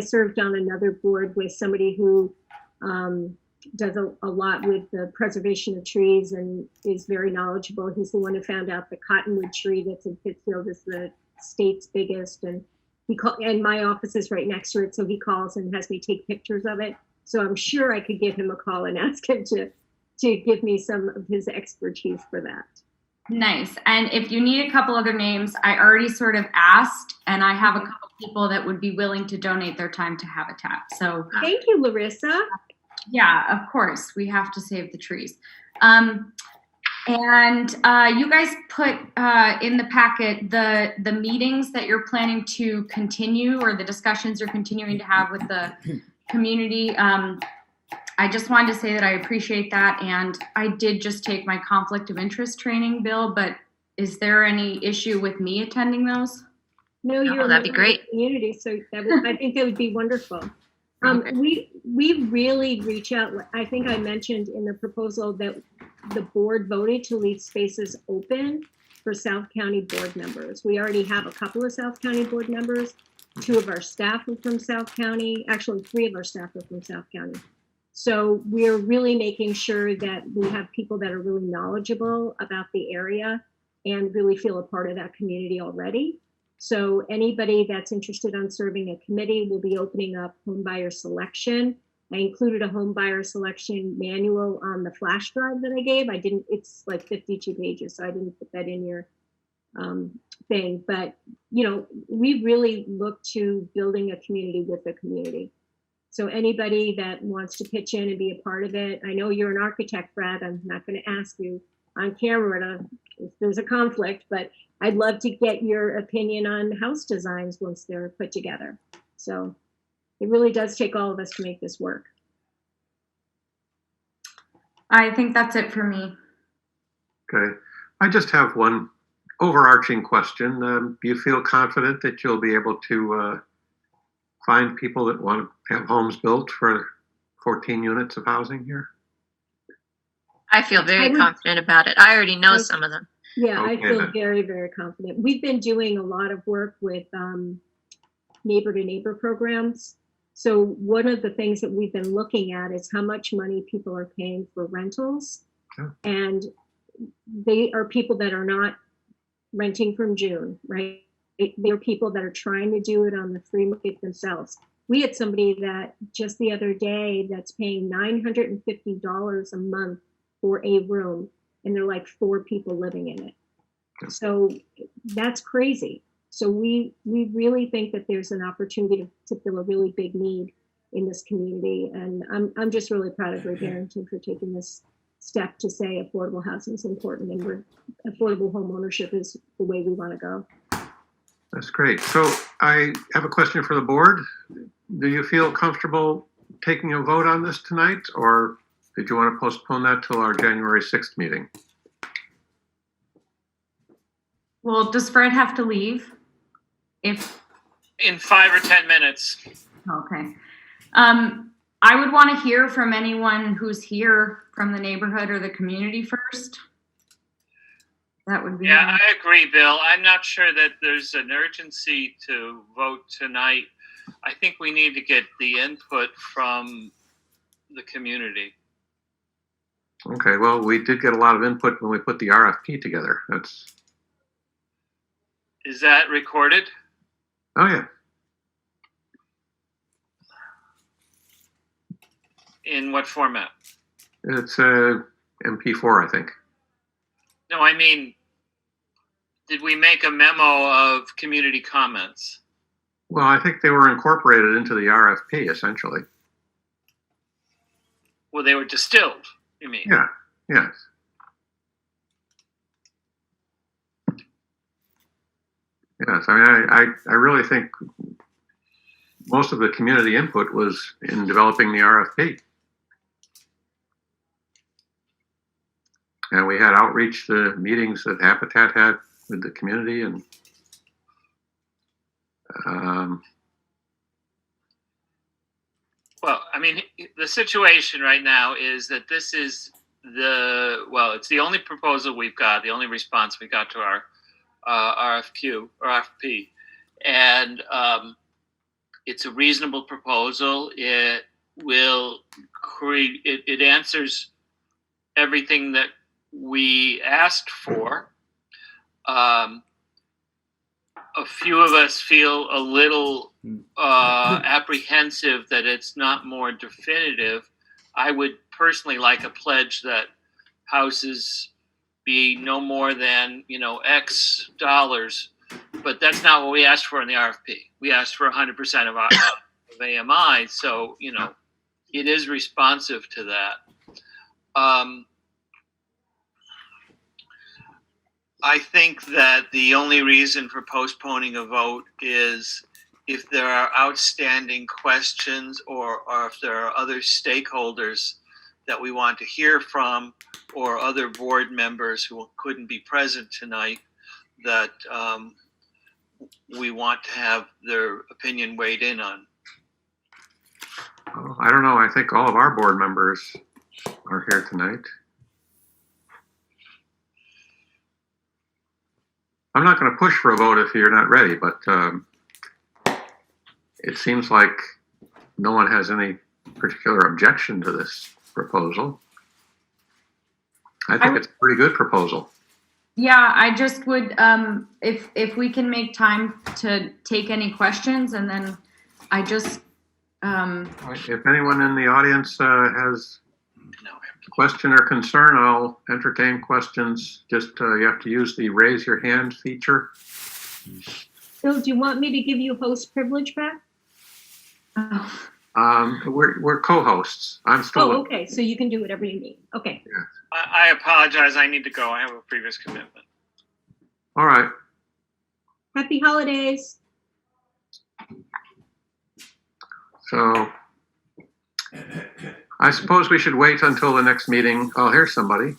served on another board with somebody who does a lot with the preservation of trees and is very knowledgeable. He's the one who found out the cottonwood tree that's in Pittsfield is the state's biggest, and and my office is right next to it, so he calls and has me take pictures of it. So I'm sure I could give him a call and ask him to give me some of his expertise for that. Nice. And if you need a couple other names, I already sort of asked, and I have a couple people that would be willing to donate their time to Habitat. So thank you, Larissa. Yeah, of course, we have to save the trees. And you guys put in the packet the meetings that you're planning to continue or the discussions you're continuing to have with the community. I just wanted to say that I appreciate that. And I did just take my conflict of interest training, Bill, but is there any issue with me attending those? No, you're that'd be great. Community, so I think that would be wonderful. Okay. We really reach out. I think I mentioned in the proposal that the board voted to leave spaces open for South County board members. We already have a couple of South County board members. 2 of our staff are from South County. Actually, 3 of our staff are from South County. So we're really making sure that we have people that are really knowledgeable about the area and really feel a part of that community already. So anybody that's interested on serving a committee will be opening up home buyer selection. I included a home buyer selection manual on the flash drive that I gave. It's like 52 pages, so I didn't put that in your thing. But, we really look to building a community with the community. So anybody that wants to pitch in and be a part of it, I know you're an architect, Brad. I'm not going to ask you on camera if there's a conflict, but I'd love to get your opinion on house designs once they're put together. So it really does take all of us to make this work. I think that's it for me. Okay. I just have one overarching question. Do you feel confident that you'll be able to find people that want to have homes built for 14 units of housing here? I feel very confident about it. I already know some of them. Yeah, Okay, I feel then. very, very confident. We've been doing a lot of work with neighbor to neighbor programs. So one of the things that we've been looking at is how much money people are paying for rentals. Yeah. And they are people that are not renting from June, right? They're people that are trying to do it on the free market themselves. We had somebody that just the other day that's paying $950 a month for a room, and there are like 4 people living in it. So that's crazy. So we really think that there's an opportunity to fill a really big need in this community. And I'm just really proud of Great Barrington for taking this step to say affordable housing is important, and affordable home ownership is the way we want to go. That's great. So I have a question for the board. Do you feel comfortable taking a vote on this tonight, or did you want to postpone that till our January 6th meeting? Well, does Fred have to leave? If, In 5 or 10 minutes. okay. I would want to hear from anyone who's here from the neighborhood or the community first. That would be. Yeah, I agree, Bill. I'm not sure that there's an urgency to vote tonight. I think we need to get the input from the community. Okay, well, we did get a lot of input when we put the RFP together. Is that recorded? Oh yeah. In what format? It's a MP4, I think. No, I mean, did we make a memo of community comments? Well, I think they were incorporated into the RFP, essentially. Well, they were distilled, you mean? Yeah, yes. Yes, I mean, I really think most of the community input was in developing the RFP. And we had outreach to meetings that Habitat had with the community, and Well, I mean, the situation right now is that this is it's the only proposal we've got, the only response we got to our RFQ or RFP. And it's a reasonable proposal. It will create, it answers everything that we asked for. A few of us feel a little apprehensive that it's not more definitive. I would personally like a pledge that houses be no more than, X dollars, but that's not what we asked for in the RFP. We asked for 100% of AMI, so, it is responsive to that. I think that the only reason for postponing a vote is if there are outstanding questions or if there are other stakeholders that we want to hear from or other board members who couldn't be present tonight that we want to have their opinion weighed in on. I don't know. I think all of our board members are here tonight. I'm not going to push for a vote if you're not ready, but it seems like no one has any particular objection to this proposal. I think it's a pretty good proposal. Yeah, I just would, if we can make time to take any questions, and then I just. If anyone in the audience has a question or concern, I'll entertain questions. Just you have to use the raise your hand feature. Bill, do you want me to give you host privilege back? We're co-hosts. I'm still. Oh, okay. So you can do whatever you need. Okay. Yeah. I apologize. I need to go. I have a previous commitment. All right. Happy holidays. So I suppose we should wait until the next meeting. Oh, here's somebody.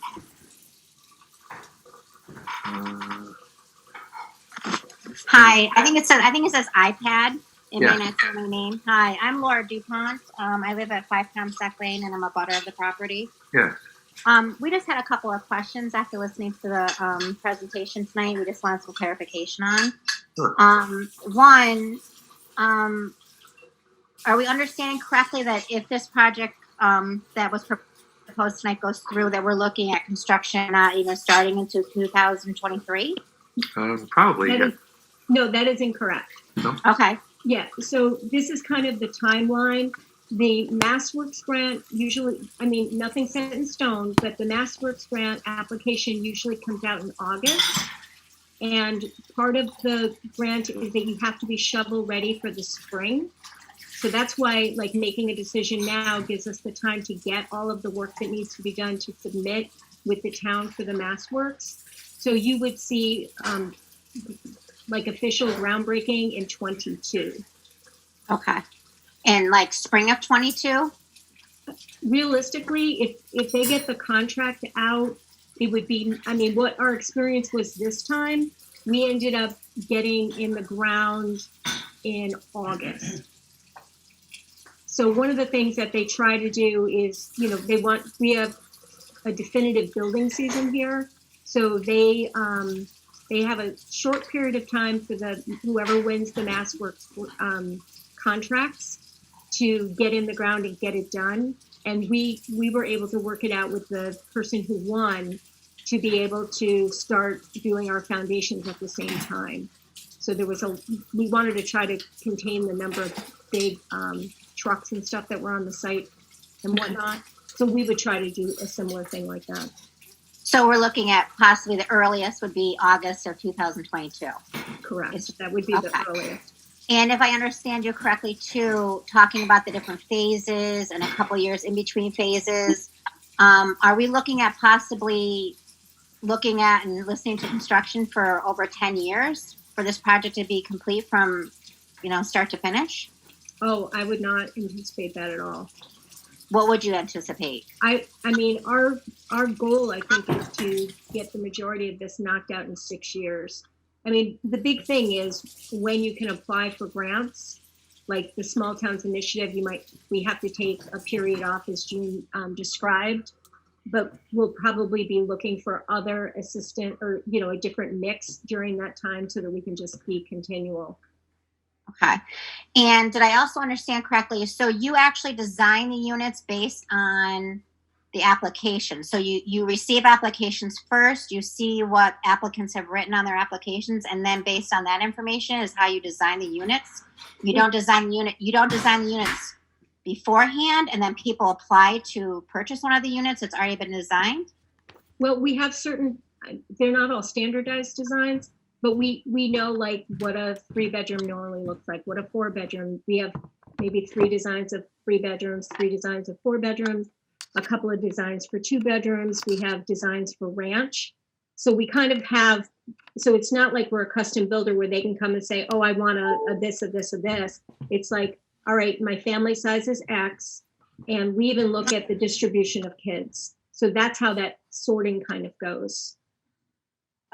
Hi, I think it says iPad in Yeah. my name. Hi, I'm Laura DuPont. I live at 5 Comstock Lane, and I'm a butter of the property. Yeah. We just had a couple of questions after listening to the presentation tonight. We just wanted some clarification on. Sure. One, are we understanding correctly that if this project that was proposed tonight goes through, that we're looking at construction not even starting into 2023? Probably. Yeah. No, that is incorrect. Okay. Yeah, so this is kind of the timeline. The MassWorks grant usually, nothing's set in stone, but the MassWorks grant application usually comes out in August. And part of the grant is that you have to be shovel ready for the spring. So that's why making a decision now gives us the time to get all of the work that needs to be done to submit with the town for the MassWorks. So you would see official groundbreaking in 22. Okay. And spring of 22? Realistically, if they get the contract out, it would be, what our experience was this time we ended up getting in the ground in August. So one of the things that they try to do is, we have a definitive building season here. So they have a short period of time for whoever wins the Mass Works contracts to get in the ground and get it done. And we were able to work it out with the person who won to be able to start doing our foundations at the same time. So we wanted to try to contain the number of big trucks and stuff that were on the site and whatnot. So we would try to do a similar thing like that. So we're looking at possibly the earliest would be August of 2022. Correct. That would be the earliest. And if I understand you correctly, too, talking about the different phases and a couple years in between phases, are we looking at possibly looking at and listening to construction for over 10 years for this project to be complete from, start to finish? Oh, I would not anticipate that at all. What would you anticipate? I mean, our goal, I think, is to get the majority of this knocked out in 6 years. I mean, the big thing is when you can apply for grants, like the Small Towns Initiative, we have to take a period off, as June described, but we'll probably be looking for other assistant or, a different mix during that time so that we can just be continual. Okay. And did I also understand correctly? So you actually design the units based on the application. So you receive applications first, you see what applicants have written on their applications, and then based on that information is how you design the units. You don't design the units beforehand and then people apply to purchase one of the units that's already been designed? Well, we have they're not all standardized designs, but we know like what a 3-bedroom normally looks like, what a 4-bedroom. We have maybe 3 designs of 3 bedrooms, 3 designs of 4 bedrooms, a couple of designs for 2 bedrooms. We have designs for ranch. So we kind of have, so it's not like we're a custom builder where they can come and say, oh, I want a this, a this, a this. It's like, all right, my family size is X. And we even look at the distribution of kids. So that's how that sorting kind of goes.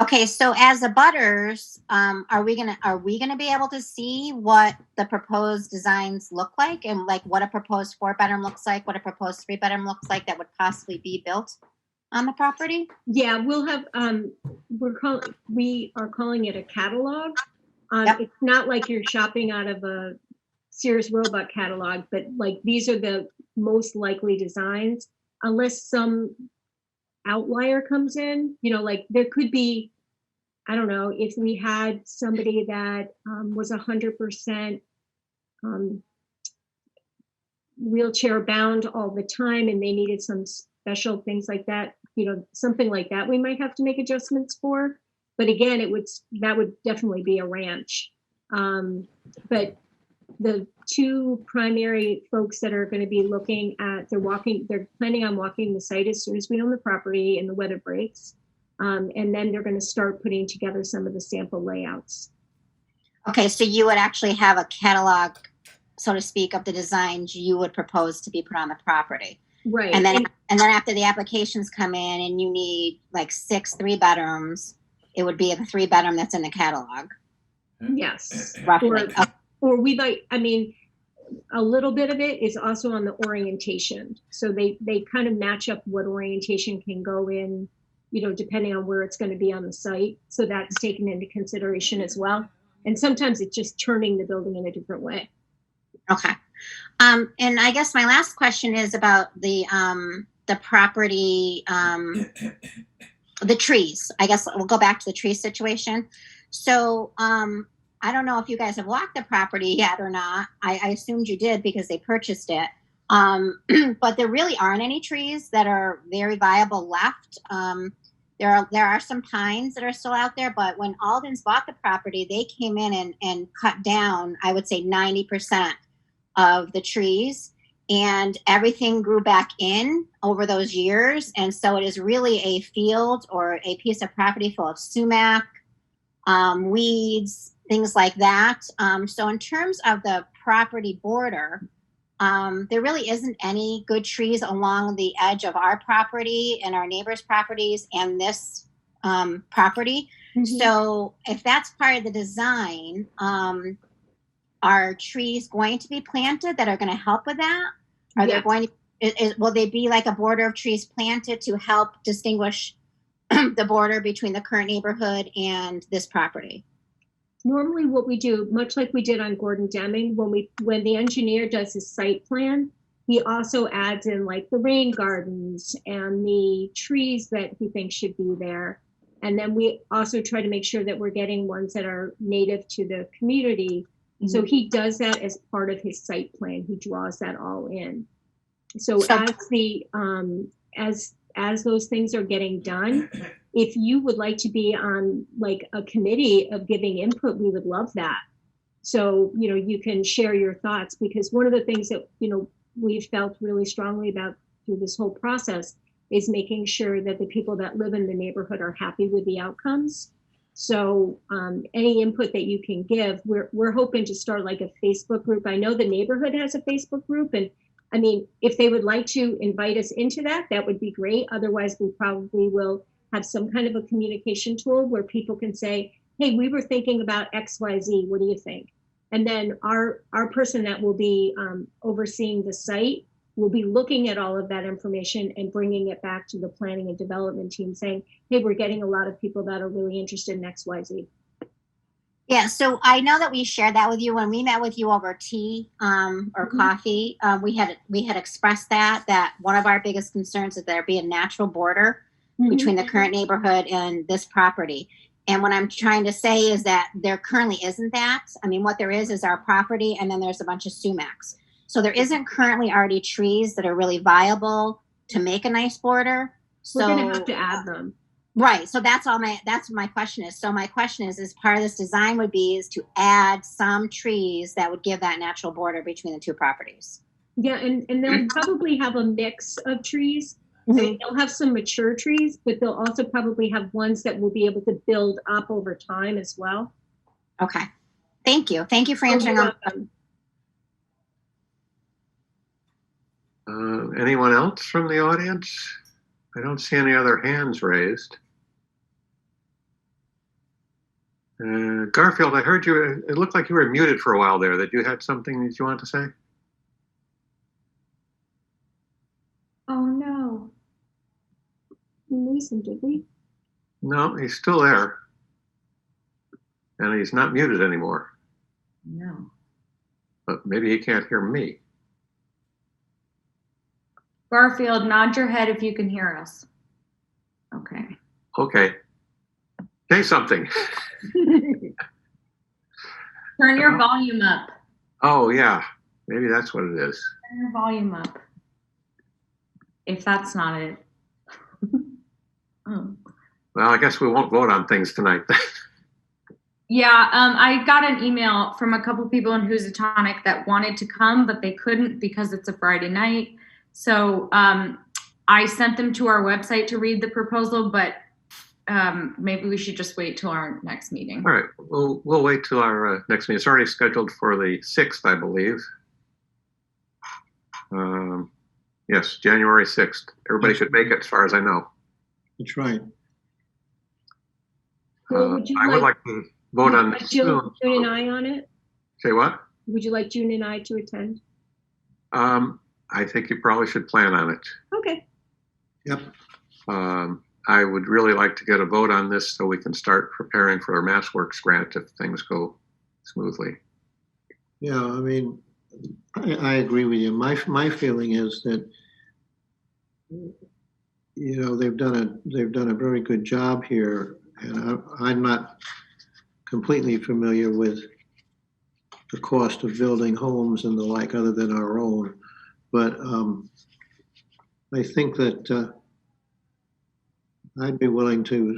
Okay, so as abutters, are we gonna be able to see what the proposed designs look like, and like what a proposed 4-bedroom looks like, what a proposed 3-bedroom looks like that would possibly be built on the property? Yeah, we'll have. We are calling it a catalog. Yep. It's not like you're shopping out of a Sears Roebuck catalog, but like these are the most likely designs, unless some outlier comes in, like there could be, I don't know, if we had somebody that was 100% wheelchair bound all the time and they needed some special things like that, something like that we might have to make adjustments for. But again, that would definitely be a ranch. But the 2 primary folks that are going to be looking at, they're planning on walking the site as soon as we own the property and the weather breaks. And then they're going to start putting together some of the sample layouts. Okay, so you would actually have a catalog, so to speak, of the designs you would propose to be put on the property. Right. And then after the applications come in and you need like 6 3-bedrooms, it would be the 3-bedroom that's in the catalog. Yes. Roughly. Or we might, a little bit of it is also on the orientation. So they kind of match up what orientation can go in, depending on where it's going to be on the site. So that's taken into consideration as well. And sometimes it's just turning the building in a different way. Okay. And I guess my last question is about the property, the trees. I guess we'll go back to the tree situation. So, I don't know if you guys have walked the property yet or not. I assumed you did because they purchased it. But there really aren't any trees that are very viable left. There are some pines that are still out there, but when Alden's bought the property, they came in and cut down, I would say 90% of the trees, and everything grew back in over those years. And so it is really a field or a piece of property full of sumac, weeds, things like that. So in terms of the property border, there really isn't any good trees along the edge of our property and our neighbors' properties and this property. So if that's part of the design, are trees going to be planted that are going to help with that? Are there going to, will they be like a border of trees planted to help distinguish the border between the current neighborhood and this property? Normally what we do, much like we did on Gordon Deming, when the engineer does his site plan, he also adds in like the rain gardens and the trees that he thinks should be there. And then we also try to make sure that we're getting ones that are native to the community. So he does that as part of his site plan. He draws that all in. So as those things are getting done, if you would like to be on like a committee of giving input, we would love that. So, you can share your thoughts, because one of the things that, we've felt really strongly about through this whole process is making sure that the people that live in the neighborhood are happy with the outcomes. So any input that you can give, we're hoping to start like a Facebook group. I know the neighborhood has a Facebook group, and I mean, if they would like to invite us into that, that would be great. Otherwise, we probably will have some kind of a communication tool where people can say, hey, we were thinking about XYZ, what do you think? And then our person that will be overseeing the site will be looking at all of that information and bringing it back to the planning and development team saying, hey, we're getting a lot of people that are really interested in XYZ. Yeah, so I know that we shared that with you when we met with you over tea or coffee. We had expressed that one of our biggest concerns is there be a natural border between the current neighborhood and this property. And what I'm trying to say is that there currently isn't that. I mean, what there is our property, and then there's a bunch of sumacs. So there isn't currently already trees that are really viable to make a nice border. So we're gonna have to add them. Right. So that's my question is. So my question is part of this design is to add some trees that would give that natural border between the two properties. Yeah, and they'll probably have a mix of trees. They'll have some mature trees, but they'll also probably have ones that will be able to build up over time as well. Okay. Thank you. Thank you for answering. Anyone else from the audience? I don't see any other hands raised. Garfield, I heard you, it looked like you were muted for a while there, that you had something that you want to say? Oh no. We lose him, did we? No, he's still there. And he's not muted anymore. No. But maybe he can't hear me. Garfield, nod your head if you can hear us. Okay. Okay. Say something. Turn your volume up. Oh, yeah. Maybe that's what it is. Turn your volume up. If that's not it. Well, I guess we won't vote on things tonight. Yeah, I got an email from a couple people in Housatonic that wanted to come, but they couldn't because it's a Friday night. So I sent them to our website to read the proposal, but maybe we should just wait till our next meeting. All right, we'll wait till our next meeting. It's already scheduled for the 6th, I believe. Yes, January 6th. Everybody should make it, as far as I know. That's right. I would like to vote on this soon. June and I on it? Say what? Would you like June and I to attend? I think you probably should plan on it. Okay. Yep. I would really like to get a vote on this so we can start preparing for our MassWorks grant if things go smoothly. Yeah, I mean, I agree with you. My feeling is that, they've done a very good job here, and I'm not completely familiar with the cost of building homes and the like other than our own. But I think that I'd be willing to,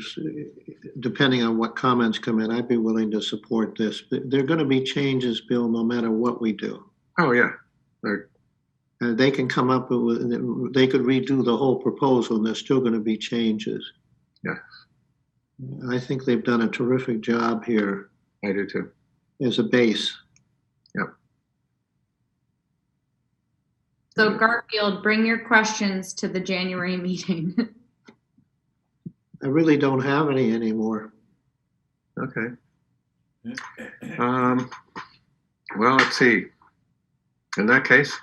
depending on what comments come in, I'd be willing to support this. There are going to be changes, Bill, no matter what we do. Oh, yeah. They can come up with, they could redo the whole proposal and there's still going to be changes. Yeah. I think they've done a terrific job here. I do too. As a base. Yep. So Garfield, bring your questions to the January meeting. I really don't have any anymore. Okay. Well, let's see. In that case,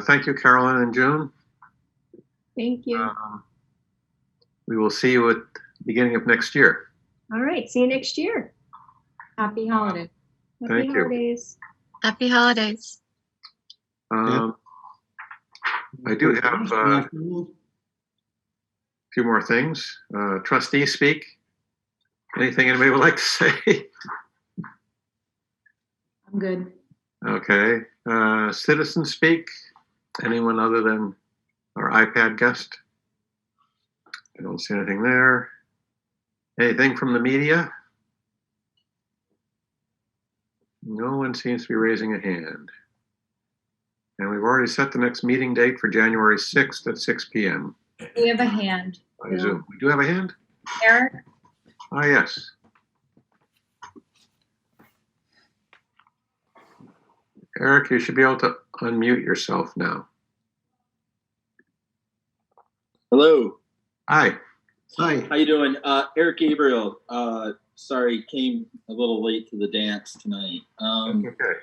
thank you, Carolyn and June. Thank you. We will see you at the beginning of next year. All right. See you next year. Happy holiday. Happy Thank you. holidays. Happy holidays. I do have a few more things. Trustee speak. Anything anybody would like to say? I'm good. Okay. Citizen speak. Anyone other than our iPad guest? I don't see anything there. Anything from the media? No one seems to be raising a hand. And we've already set the next meeting date for January 6th at 6 p.m. We have a hand. by Zoom. We do have a hand? Eric? Ah, yes. Eric, you should be able to unmute yourself now. Hello. Hi. Hi. How you doing? Eric Gabriel. Sorry, came a little late to the dance tonight. Okay.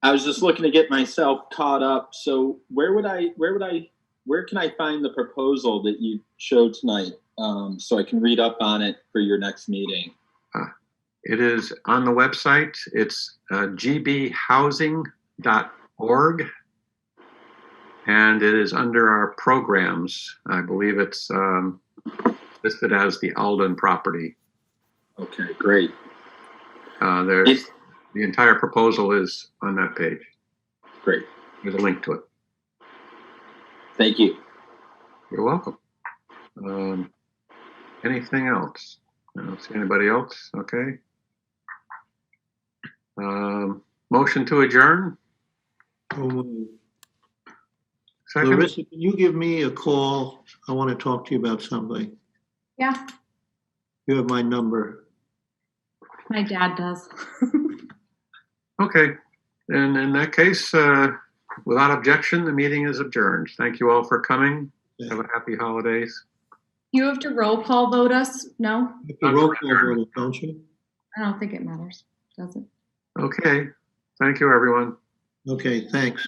I was just looking to get myself caught up. So where can I find the proposal that you showed tonight, so I can read up on it for your next meeting? It is on the website. It's gbhousing.org. And it is under our programs. I believe it's listed as the Alden property. Okay, great. The entire proposal is on that page. Great. There's a link to it. Thank you. You're welcome. Anything else? I don't see anybody else. Okay. Motion to adjourn. Second. Larissa, can you give me a call? I want to talk to you about something. Yeah, You have my number. my dad does. Okay. And in that case, without objection, the meeting is adjourned. Thank you all for coming. Yeah. Have a happy holidays. You have to roll call vote us? No? You have to roll call vote, don't you? I don't think it matters, does it? Okay. Thank you, everyone. Okay, thanks.